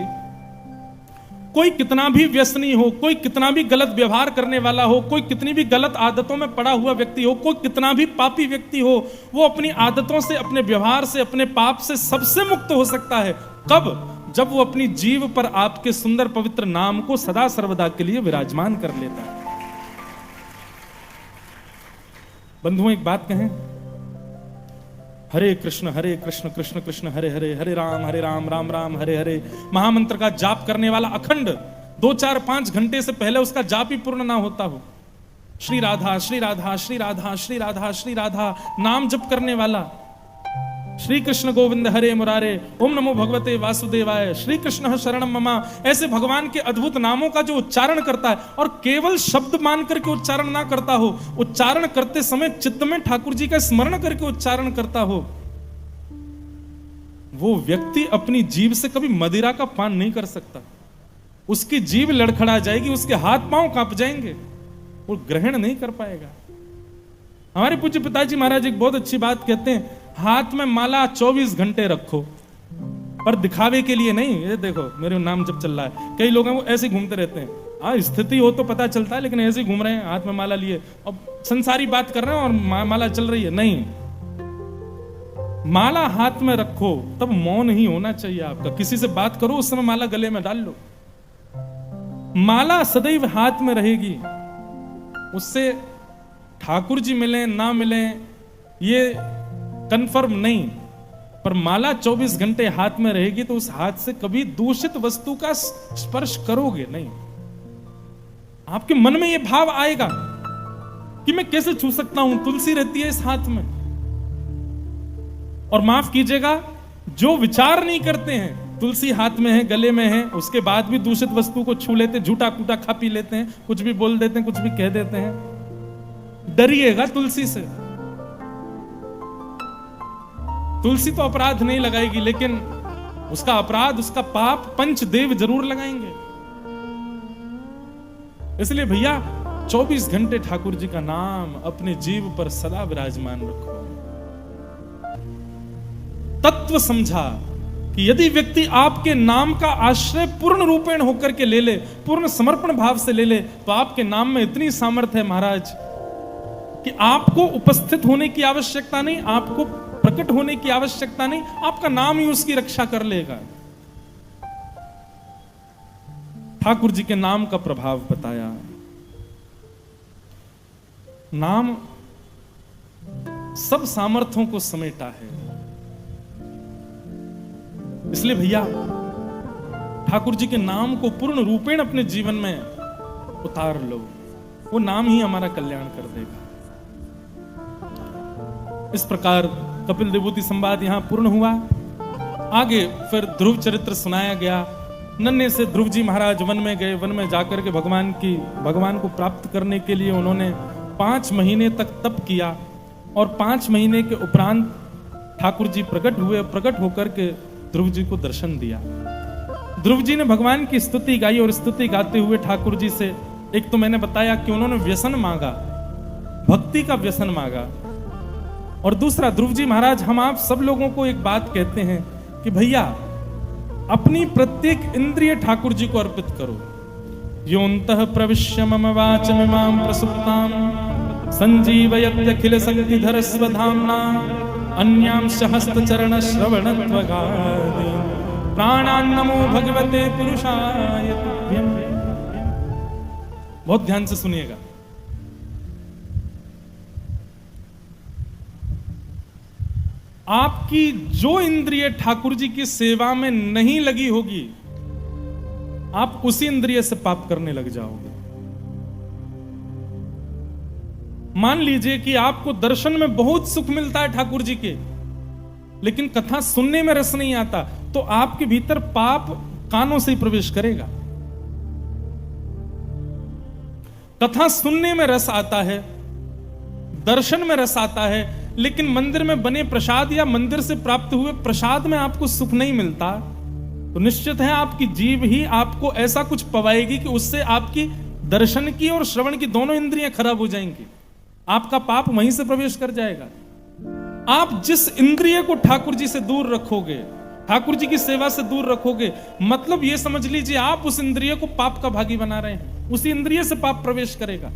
कोई कितना भी व्यसनी हो, कोई कितना भी गलत व्यवहार करने वाला हो, कोई कितनी भी गलत आदतों में पड़ा हुआ व्यक्ति हो, कोई कितना भी पापी व्यक्ति हो, वो अपनी आदतों से, अपने व्यवहार से, अपने पाप से सबसे मुक्त हो सकता है। कब? जब वो अपनी जीव पर आपके सुंदर पवित्र नाम को सदा सर्वदा के लिए विराजमान कर लेता है। बंधुओं, एक बात कहें, हरे कृष्ण कृष्ण कृष्ण हरे हरे, हरे राम राम राम हरे हरे महामंत्र का जाप करने वाला अखंड 2, 4, 5 घंटे से पहले उसका जाप ही पूर्ण ना होता हो, श्री राधा श्री राधा श्री राधा श्री राधा श्री राधा नाम जप करने वाला श्री कृष्ण गोविंद हरे मुरारे, ओम नमो भगवते वासुदेवाय, श्री कृष्ण शरणम ममा, ऐसे भगवान के अद्भुत नामों का जो उच्चारण करता है और केवल शब्द मान करके उच्चारण ना करता हो, उच्चारण करते समय चित्त में ठाकुर जी का स्मरण करके उच्चारण करता हो, वो व्यक्ति अपनी जीभ से कभी मदिरा का पान नहीं कर सकता। उसकी जीभ लड़खड़ा जाएगी, उसके हाथ पांव कांप जाएंगे, वो ग्रहण नहीं कर पाएगा। हमारे पूज्य पिताजी महाराज एक बहुत अच्छी बात कहते हैं, हाथ में माला 24 घंटे रखो, पर दिखावे के लिए नहीं। ये देखो मेरे नाम जब चल रहा है, कई लोग हैं वो ऐसे घूमते रहते हैं, हाँ स्थिति हो तो पता चलता है, लेकिन ऐसे घूम रहे हैं हाथ में माला लिए और संसारी बात कर रहे हैं और माला चल रही है। नहीं, माला हाथ में रखो तब मौन ही होना चाहिए आपका। किसी से बात करो उस समय माला गले में डाल लो, माला सदैव हाथ में रहेगी। उससे ठाकुर जी मिले ना मिले ये कंफर्म नहीं, पर माला 24 घंटे हाथ में रहेगी तो उस हाथ से कभी दूषित वस्तु का स्पर्श करोगे नहीं। आपके मन में यह भाव आएगा कि मैं कैसे छू सकता हूं, तुलसी रहती है इस हाथ में। और माफ कीजिएगा, जो विचार नहीं करते हैं, तुलसी हाथ में है, गले में है, उसके बाद भी दूषित वस्तु को छू लेते हैं, झूठा कूटा खा पी लेते हैं, कुछ भी बोल देते हैं, कुछ भी कह देते हैं। डरिएगा तुलसी से। तुलसी तो अपराध नहीं लगाएगी, लेकिन उसका अपराध, उसका पाप पंचदेव जरूर लगाएंगे। इसलिए भैया 24 घंटे ठाकुर जी का नाम अपने जीव पर सदा विराजमान रखो। तत्व समझा कि यदि व्यक्ति आपके नाम का आश्रय पूर्ण रूपेण होकर के ले ले, पूर्ण समर्पण भाव से ले ले, तो आपके नाम में इतनी सामर्थ्य है महाराज कि आपको उपस्थित होने की आवश्यकता नहीं, आपको प्रकट होने की आवश्यकता नहीं, आपका नाम ही उसकी रक्षा कर लेगा। ठाकुर जी के नाम का प्रभाव बताया। नाम सब सामर्थ्यों को समेटा है। इसलिए भैया ठाकुर जी के नाम को पूर्ण रूपेण अपने जीवन में उतार लो, वो नाम ही हमारा कल्याण कर देगा। इस प्रकार कपिल देवभूति संवाद यहां पूर्ण हुआ। आगे फिर ध्रुव चरित्र सुनाया गया। नन्हे से ध्रुव जी महाराज वन में गए, वन में जाकर के भगवान को प्राप्त करने के लिए उन्होंने 5 महीने तक तप किया और 5 महीने के उपरांत ठाकुर जी प्रकट हुए। प्रकट होकर के ध्रुव जी को दर्शन दिया। ध्रुव जी ने भगवान की स्तुति गाई और स्तुति गाते हुए ठाकुर जी से, एक तो मैंने बताया कि उन्होंने व्यसन मांगा, भक्ति का व्यसन मांगा, और दूसरा ध्रुव जी महाराज हम आप सब लोगों को एक बात कहते हैं कि भैया अपनी प्रत्येक इंद्रिय ठाकुर जी को अर्पित करो। योऽन्तः प्रविश्य मम वाचमिमां प्रसुप्तां संजीवयत्यखिल शक्तिधर स्वधाम्ना अन्यांश हस्तचरण श्रवणत्वगादीन् प्राणान् नमो भगवते पुरुषाय तुभ्यम्। बहुत ध्यान से सुनिएगा। आपकी जो इंद्रिय ठाकुर जी की सेवा में नहीं लगी होगी, आप उसी इंद्रिय से पाप करने लग जाओगे। मान लीजिए कि आपको दर्शन में बहुत सुख मिलता है ठाकुर जी के, लेकिन कथा सुनने में रस नहीं आता, तो आपके भीतर पाप कानों से ही प्रवेश करेगा। कथा सुनने में रस आता है, दर्शन में रस आता है, लेकिन मंदिर में बने प्रसाद या मंदिर से प्राप्त हुए प्रसाद में आपको सुख नहीं मिलता, तो निश्चित है आपकी जीभ ही आपको ऐसा कुछ पवाएगी कि उससे आपकी दर्शन की और श्रवण की दोनों इंद्रियां खराब हो जाएंगी। आपका पाप वहीं से प्रवेश कर जाएगा। आप जिस इंद्रिय को ठाकुर जी से दूर रखोगे, ठाकुर जी की सेवा से दूर रखोगे, मतलब यह समझ लीजिए आप उस इंद्रिय को पाप का भागी बना रहे हैं, उसी इंद्रिय से पाप प्रवेश करेगा।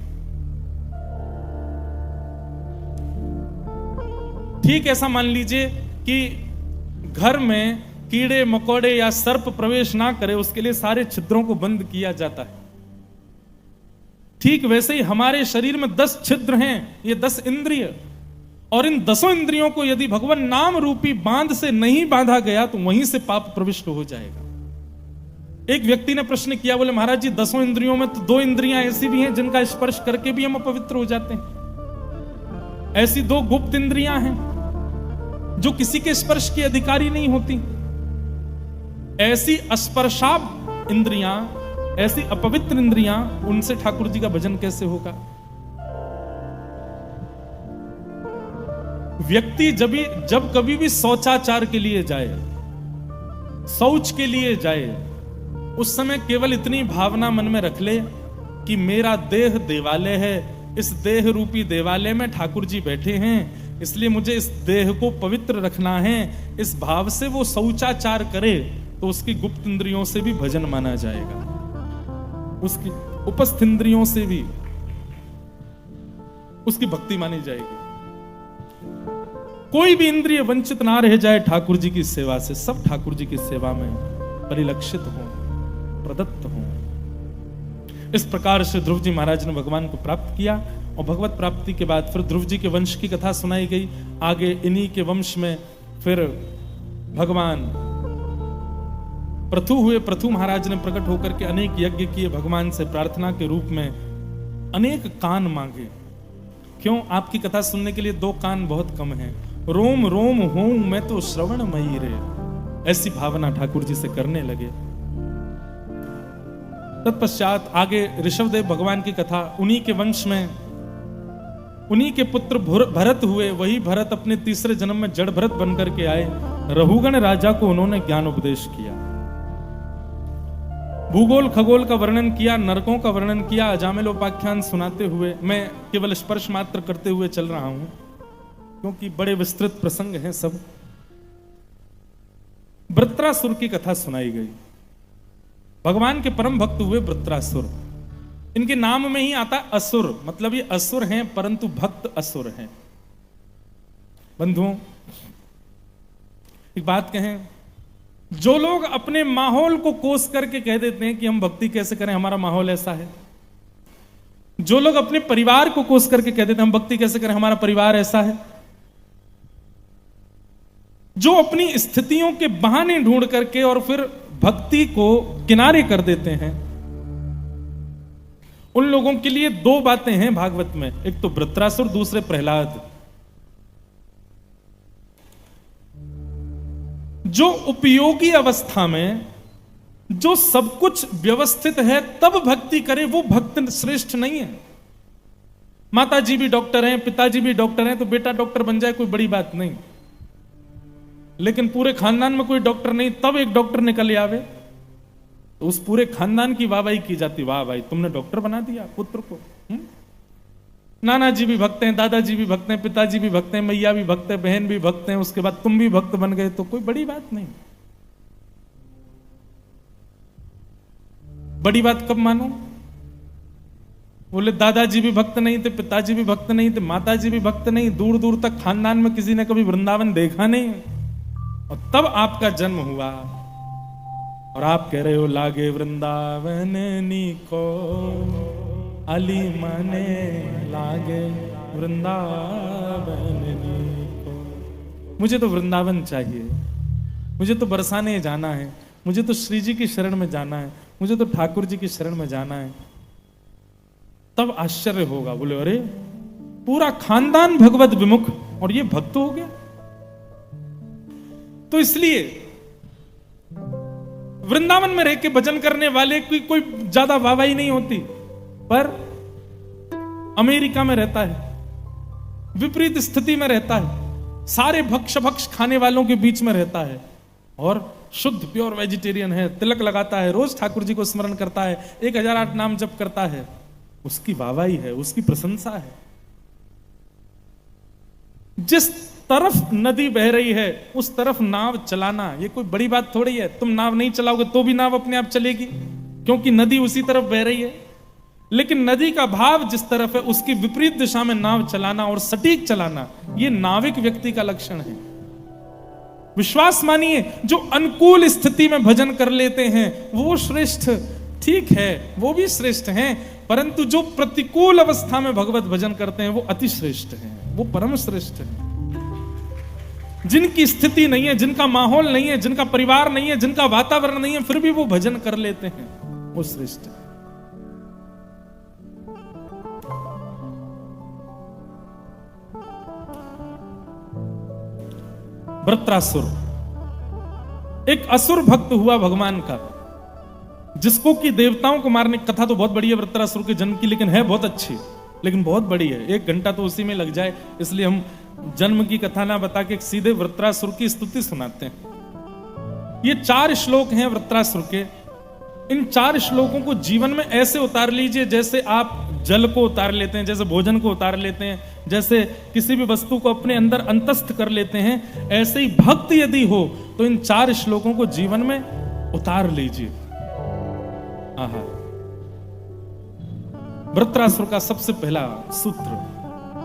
ठीक ऐसा मान लीजिए कि घर में कीड़े मकोड़े या सर्प प्रवेश ना करे, उसके लिए सारे छिद्रों को बंद किया जाता है। ठीक वैसे ही हमारे शरीर में 10 छिद्र हैं, ये 10 इंद्रिय, और इन 10 इंद्रियों को यदि भगवान नाम रूपी बांध से नहीं बांधा गया तो वहीं से पाप प्रविष्ट हो जाएगा। एक व्यक्ति ने प्रश्न किया, बोले महाराज जी 10 इंद्रियों में तो 2 इंद्रियां ऐसी भी हैं जिनका स्पर्श करके भी हम अपवित्र हो जाते हैं। ऐसी 2 गुप्त इंद्रियां हैं जो किसी के स्पर्श की अधिकारी नहीं होती। ऐसी अस्पर्शाप इंद्रियां, ऐसी अपवित्र इंद्रियां, उनसे ठाकुर जी का भजन कैसे होगा? व्यक्ति जब कभी भी शौचाचार के लिए जाए, शौच के लिए जाए, उस समय केवल इतनी भावना मन में रख ले कि मेरा देह देवालय है, इस देह रूपी देवालय में ठाकुर जी बैठे हैं, इसलिए मुझे इस देह को पवित्र रखना है। इस भाव से वो शौचाचार करे तो उसकी गुप्त इंद्रियों से भी भजन माना जाएगा, उसकी उपस्थ इंद्रियों से भी उसकी भक्ति मानी जाएगी। कोई भी इंद्रिय वंचित ना रह जाए ठाकुर जी की सेवा से, सब ठाकुर जी की सेवा में परिलक्षित हो, प्रदत्त हो। इस प्रकार से ध्रुव जी महाराज ने भगवान को प्राप्त किया और भगवत प्राप्ति के बाद फिर ध्रुव जी के वंश की कथा सुनाई गई। आगे इन्हीं के वंश में फिर भगवान पृथु हुए। पृथु महाराज ने प्रकट होकर के अनेक यज्ञ किए, भगवान से प्रार्थना के रूप में अनेक कान मांगे। क्यों? आपकी कथा सुनने के लिए 2 कान बहुत कम हैं। रोम रोम हूं मैं तो श्रवण मई रे, ऐसी भावना ठाकुर जी से करने लगे। तत्पश्चात आगे ऋषभदेव भगवान की कथा, उन्हीं के वंश में उन्हीं के पुत्र भरत हुए। वही भरत अपने तीसरे जन्म में जड़ भरत बनकर के आए। रहुगण राजा को उन्होंने ज्ञान उपदेश किया, भूगोल खगोल का वर्णन किया, नरकों का वर्णन किया, अजामिलोपाख्यान सुनाते हुए। मैं केवल स्पर्श मात्र करते हुए चल रहा हूं क्योंकि बड़े विस्तृत प्रसंग हैं सब। वृत्रासुर की कथा सुनाई गई। भगवान के परम भक्त हुए वृत्रासुर। इनके नाम में ही आता असुर, मतलब ये असुर हैं परंतु भक्त असुर हैं। बंधुओं, एक बात कहें, जो लोग अपने माहौल को कोस करके कह देते हैं कि हम भक्ति कैसे करें, हमारा माहौल ऐसा है। जो लोग अपने परिवार को कोस करके कह देते हैं हम भक्ति कैसे करें, हमारा परिवार ऐसा है। जो अपनी स्थितियों के बहाने ढूंढ करके और फिर भक्ति को किनारे कर देते हैं, उन लोगों के लिए 2 बातें हैं भागवत में। एक तो वृत्रासुर, दूसरे प्रहलाद। जो उपयोगी अवस्था में जो सब कुछ व्यवस्थित है तब भक्ति करे, वो भक्त श्रेष्ठ नहीं है। माता जी भी डॉक्टर हैं, पिताजी भी डॉक्टर हैं, तो बेटा डॉक्टर बन जाए कोई बड़ी बात नहीं। लेकिन पूरे खानदान में कोई डॉक्टर नहीं, तब एक डॉक्टर निकल आवे तो उस पूरे खानदान की वाहवाही की जाती, वाह भाई तुमने डॉक्टर बना दिया पुत्र को। नाना जी भी भक्त हैं, दादाजी भी भक्त हैं, पिताजी भी भक्त हैं, मैया भी भक्त है, बहन भी भक्त हैं, उसके बाद तुम भी भक्त बन गए, तो कोई बड़ी बात नहीं। बड़ी बात कब मानो? बोले दादाजी भी भक्त नहीं थे, पिताजी भी भक्त नहीं थे, माताजी भी भक्त नहीं, दूर दूर तक खानदान में किसी ने कभी वृंदावन देखा नहीं, और तब आपका जन्म हुआ और आप कह रहे हो लागे वृंदावन नीको, अली मने लागे वृंदावन नीको। मुझे तो वृंदावन चाहिए, मुझे तो बरसाने जाना है, मुझे तो श्री जी की शरण में जाना है, मुझे तो ठाकुर जी की शरण में जाना है। तब आश्चर्य होगा, बोले अरे पूरा खानदान भगवत विमुख और ये भक्त हो गया। तो इसलिए वृंदावन में रह के भजन करने वाले की कोई ज्यादा वाहवाही नहीं होती, पर अमेरिका में रहता है, विपरीत स्थिति में रहता है, सारे भक्ष खाने वालों के बीच में रहता है और शुद्ध प्योर वेजिटेरियन है, तिलक लगाता है, रोज ठाकुर जी को स्मरण करता है, 1008 नाम जप करता है, उसकी वाहवाही है, उसकी प्रशंसा है। जिस तरफ नदी बह रही है उस तरफ नाव चलाना ये कोई बड़ी बात थोड़ी है। तुम नाव नहीं चलाओगे तो भी नाव अपने आप चलेगी, क्योंकि नदी उसी तरफ बह रही है। लेकिन नदी का भाव जिस तरफ है उसकी विपरीत दिशा में नाव चलाना और सटीक चलाना, ये नाविक व्यक्ति का लक्षण है। विश्वास मानिए, जो अनुकूल स्थिति में भजन कर लेते हैं वो श्रेष्ठ, ठीक है वो भी श्रेष्ठ हैं, परंतु जो प्रतिकूल अवस्था में भगवत भजन करते हैं वो अति श्रेष्ठ हैं, वो परम श्रेष्ठ हैं। जिनकी स्थिति नहीं है, जिनका माहौल नहीं है, जिनका परिवार नहीं है, जिनका वातावरण नहीं है, फिर भी वो भजन कर लेते हैं, वो श्रेष्ठ है। वृत्रासुर एक असुर भक्त हुआ भगवान का, जिसको कि देवताओं को मारने की कथा तो बहुत बड़ी है वृत्रासुर के जन्म की, लेकिन है बहुत अच्छी, लेकिन बहुत बड़ी है, 1 घंटा तो उसी में लग जाए, इसलिए हम जन्म की कथा ना बता के सीधे वृत्रासुर की स्तुति सुनाते हैं। ये 4 श्लोक हैं वृत्रासुर के। इन 4 श्लोकों को जीवन में ऐसे उतार लीजिए जैसे आप जल को उतार लेते हैं, जैसे भोजन को उतार लेते हैं, जैसे किसी भी वस्तु को अपने अंदर अंतस्थ कर लेते हैं, ऐसे ही भक्त यदि हो तो इन 4 श्लोकों को जीवन में उतार लीजिए। आहा, वृत्रासुर का सबसे पहला सूत्र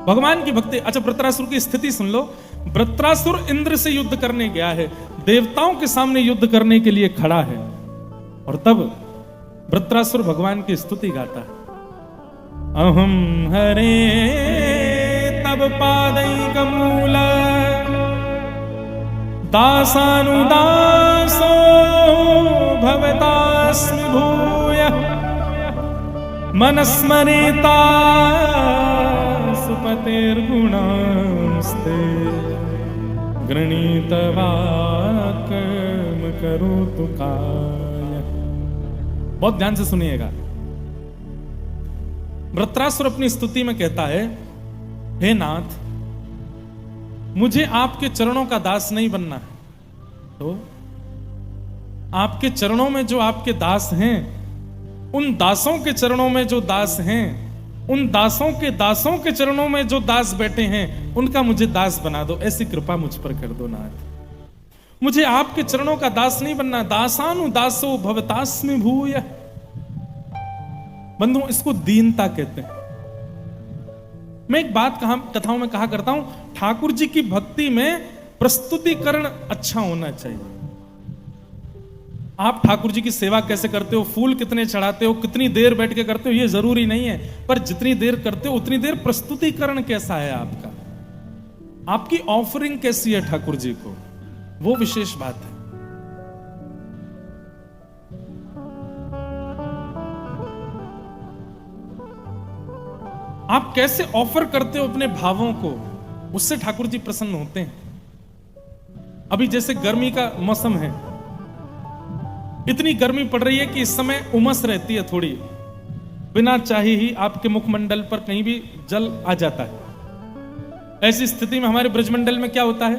भगवान की भक्ति। अच्छा, वृत्रासुर की स्थिति सुन लो। वृत्रासुर इंद्र से युद्ध करने गया है, देवताओं के सामने युद्ध करने के लिए खड़ा है, और तब वृत्रासुर भगवान की स्तुति गाता है। अहम हरे तब पादैकमूल दासानुदासो भवतास्मि भूय मनस्मरेता सुपतेर्गुणांस्ते गृणीतवाक्यम करोतु काय। बहुत ध्यान से सुनिएगा। वृत्रासुर अपनी स्तुति में कहता है, हे नाथ, मुझे आपके चरणों का दास नहीं बनना है, तो आपके चरणों में जो आपके दास हैं, उन दासों के चरणों में जो दास हैं, उन दासों के चरणों में जो दास बैठे हैं, उनका मुझे दास बना दो, ऐसी कृपा मुझ पर कर दो नाथ। मुझे आपके चरणों का दास नहीं बनना। दासानु दासो भवतास्मि भूय। बंधु, इसको दीनता कहते हैं। मैं एक बात कथाओं में कहा करता हूं, ठाकुर जी की भक्ति में प्रस्तुतिकरण अच्छा होना चाहिए। आप ठाकुर जी की सेवा कैसे करते हो, फूल कितने चढ़ाते हो, कितनी देर बैठ के करते हो, ये जरूरी नहीं है, पर जितनी देर करते हो उतनी देर प्रस्तुतिकरण कैसा है आपका, आपकी ऑफरिंग कैसी है ठाकुर जी को, वो विशेष बात है। आप कैसे ऑफर करते हो अपने भावों को, उससे ठाकुर जी प्रसन्न होते हैं। अभी जैसे गर्मी का मौसम है, इतनी गर्मी पड़ रही है कि इस समय उमस रहती है थोड़ी, बिना चाहे ही आपके मुखमंडल पर कहीं भी जल आ जाता है। ऐसी स्थिति में हमारे ब्रजमंडल में क्या होता है,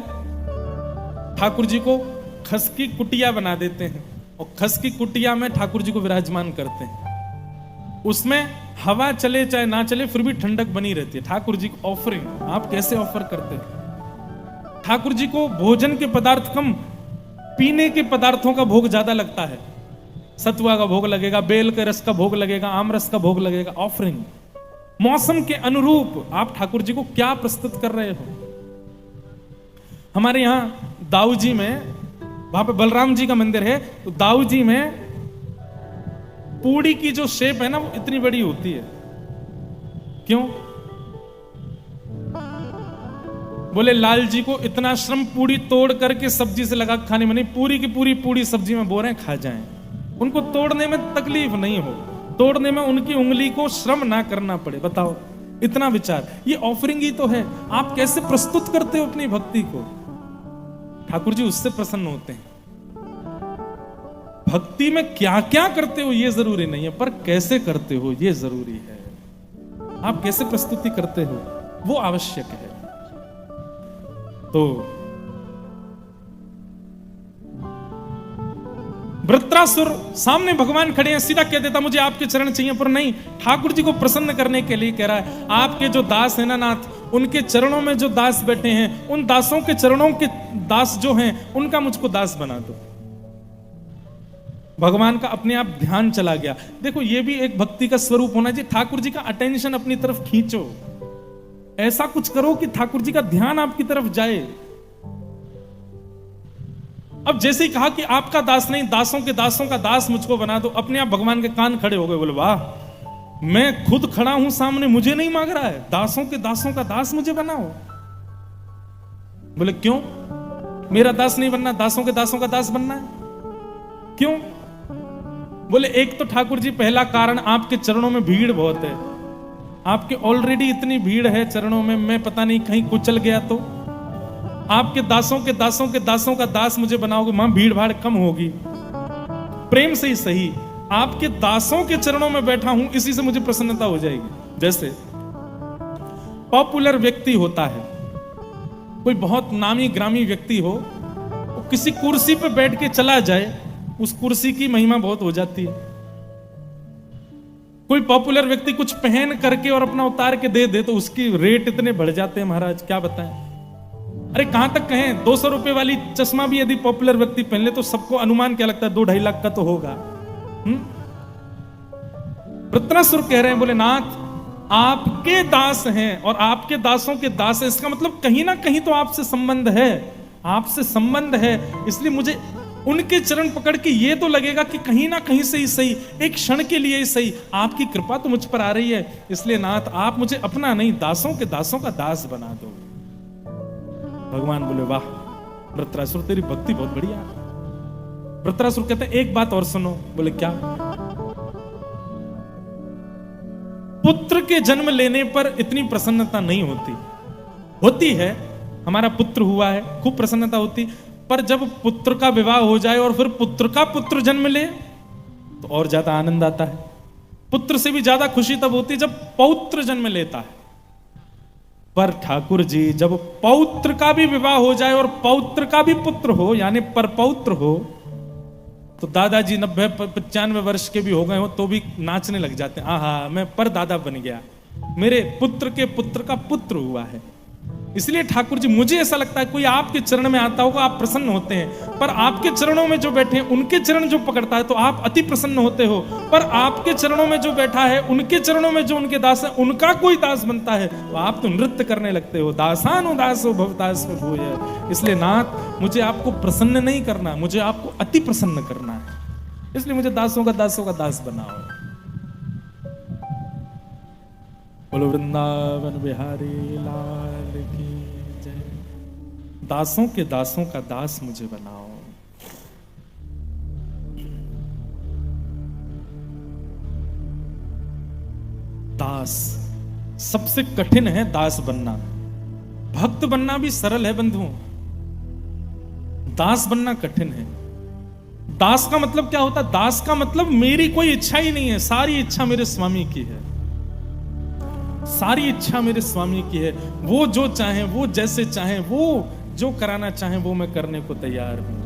ठाकुर जी को खस की कुटिया बना देते हैं, और खस की कुटिया में ठाकुर जी को विराजमान करते हैं। उसमें हवा चले चाहे ना चले, फिर भी ठंडक बनी रहती है। ठाकुर जी को ऑफरिंग आप कैसे ऑफर करते हैं? ठाकुर जी को भोजन के पदार्थ कम, पीने के पदार्थों का भोग ज्यादा लगता है। सतुआ का भोग लगेगा, बेल के रस का भोग लगेगा, आम रस का भोग लगेगा। ऑफरिंग मौसम के अनुरूप आप ठाकुर जी को क्या प्रस्तुत कर रहे हो। हमारे यहां दाऊ जी में, वहां पे बलराम जी का मंदिर है, तो दाऊ जी में पूड़ी की जो शेप है ना, वो इतनी बड़ी होती है। क्यों? बोले लाल जी को इतना श्रम पूड़ी तोड़ करके सब्जी से लगा खाने में नहीं, पूरी की पूरी पूड़ी सब्जी में बो रहे हैं, खा जाएं। उनको तोड़ने में तकलीफ नहीं हो, तोड़ने में उनकी उंगली को श्रम ना करना पड़े। बताओ, इतना विचार, ये ऑफरिंग ही तो है। आप कैसे प्रस्तुत करते हो अपनी भक्ति को, ठाकुर जी उससे प्रसन्न होते हैं। भक्ति में क्या क्या करते हो ये जरूरी नहीं है, पर कैसे करते हो ये जरूरी है। आप कैसे प्रस्तुति करते हो वो आवश्यक है। तो वृत्रासुर सामने भगवान खड़े हैं, सीधा कह देता मुझे आपके चरण चाहिए, पर नहीं, ठाकुर जी को प्रसन्न करने के लिए कह रहा है, आपके जो दास है ना नाथ, उनके चरणों में जो दास बैठे हैं, उन दासों के चरणों के दास जो हैं, उनका मुझको दास बना दो। भगवान का अपने आप ध्यान चला गया। देखो, ये भी एक भक्ति का स्वरूप होना चाहिए। ठाकुर जी का अटेंशन अपनी तरफ खींचो, ऐसा कुछ करो कि ठाकुर जी का ध्यान आपकी तरफ जाए। अब जैसे ही कहा कि आपका दास नहीं, दासों का दास मुझको बना दो, अपने आप भगवान के कान खड़े हो गए। बोले वाह, मैं खुद खड़ा हूं सामने, मुझे नहीं मांग रहा है, दासों का दास मुझे बनाओ। बोले क्यों? मेरा दास नहीं बनना, दासों का दास बनना है। क्यों? बोले एक तो ठाकुर जी, पहला कारण, आपके चरणों में भीड़ बहुत है। आपके ऑलरेडी इतनी भीड़ है चरणों में, मैं पता नहीं कहीं कुचल गया तो आपके दासों के दासों के दासों का दास मुझे बनाओगे, वहां भीड़ भाड़ कम होगी। प्रेम से ही सही, आपके दासों के चरणों में बैठा हूं, इसी से मुझे प्रसन्नता हो जाएगी। जैसे पॉपुलर व्यक्ति होता है, कोई बहुत नामी ग्रामी व्यक्ति हो, वो किसी कुर्सी पे बैठ के चला जाए, उस कुर्सी की महिमा बहुत हो जाती है। कोई पॉपुलर व्यक्ति कुछ पहन करके और अपना उतार के दे दे तो उसकी रेट इतने बढ़ जाते हैं महाराज, क्या बताएं। अरे कहां तक कहें, 200 रुपए वाली चश्मा भी यदि पॉपुलर व्यक्ति पहन ले तो सबको अनुमान क्या लगता है, 2-2.5 लाख का तो होगा। वृत्रासुर कह रहे हैं, बोले नाथ आपके दास हैं और आपके दासों के दास हैं, इसका मतलब कहीं ना कहीं तो आपसे संबंध है, आपसे संबंध है। इसलिए मुझे उनके चरण पकड़ के ये तो लगेगा कि कहीं ना कहीं से ही सही, एक क्षण के लिए ही सही, आपकी कृपा तो मुझ पर आ रही है। इसलिए नाथ आप मुझे अपना नहीं, दासों के दासों का दास बना दो। भगवान बोले वाह वृत्रासुर, तेरी भक्ति बहुत बढ़िया। वृत्रासुर कहते हैं एक बात और सुनो। बोले क्या? पुत्र के जन्म लेने पर इतनी प्रसन्नता नहीं होती, होती है, हमारा पुत्र हुआ है, खूब प्रसन्नता होती, पर जब पुत्र का विवाह हो जाए और फिर पुत्र का पुत्र जन्म ले तो और ज्यादा आनंद आता है। पुत्र से भी ज्यादा खुशी तब होती है जब पौत्र जन्म लेता है। पर ठाकुर जी जब पौत्र का भी विवाह हो जाए और पौत्र का भी पुत्र हो, यानी परपौत्र हो, तो दादाजी 90-95 वर्ष के भी हो गए हो तो भी नाचने लग जाते हैं, आहा मैं पर दादा बन गया, मेरे पुत्र के पुत्र का पुत्र हुआ है। इसलिए ठाकुर जी मुझे ऐसा लगता है कोई आपके चरण में आता होगा आप प्रसन्न होते हैं, पर आपके चरणों में जो बैठे हैं उनके चरण जो पकड़ता है तो आप अति प्रसन्न होते हो, पर आपके चरणों में जो बैठा है उनके चरणों में जो उनके दास है उनका कोई दास बनता है तो आप तो नृत्य करने लगते हो। दासानुदासो भवदास में भूय। इसलिए नाथ मुझे आपको प्रसन्न नहीं करना, मुझे आपको अति प्रसन्न करना है, इसलिए मुझे दासों का दास बनाओ। बोलो वृंदावन बिहारी लाल की जय। दासों के दासों का दास मुझे बनाओ। दास सबसे कठिन है, दास बनना। भक्त बनना भी सरल है बंधुओं, दास बनना कठिन है। दास का मतलब क्या होता है? दास का मतलब मेरी कोई इच्छा ही नहीं है, सारी इच्छा मेरे स्वामी की है, सारी इच्छा मेरे स्वामी की है। वो जो चाहे, वो जैसे चाहे, वो जो कराना चाहे वो मैं करने को तैयार हूं।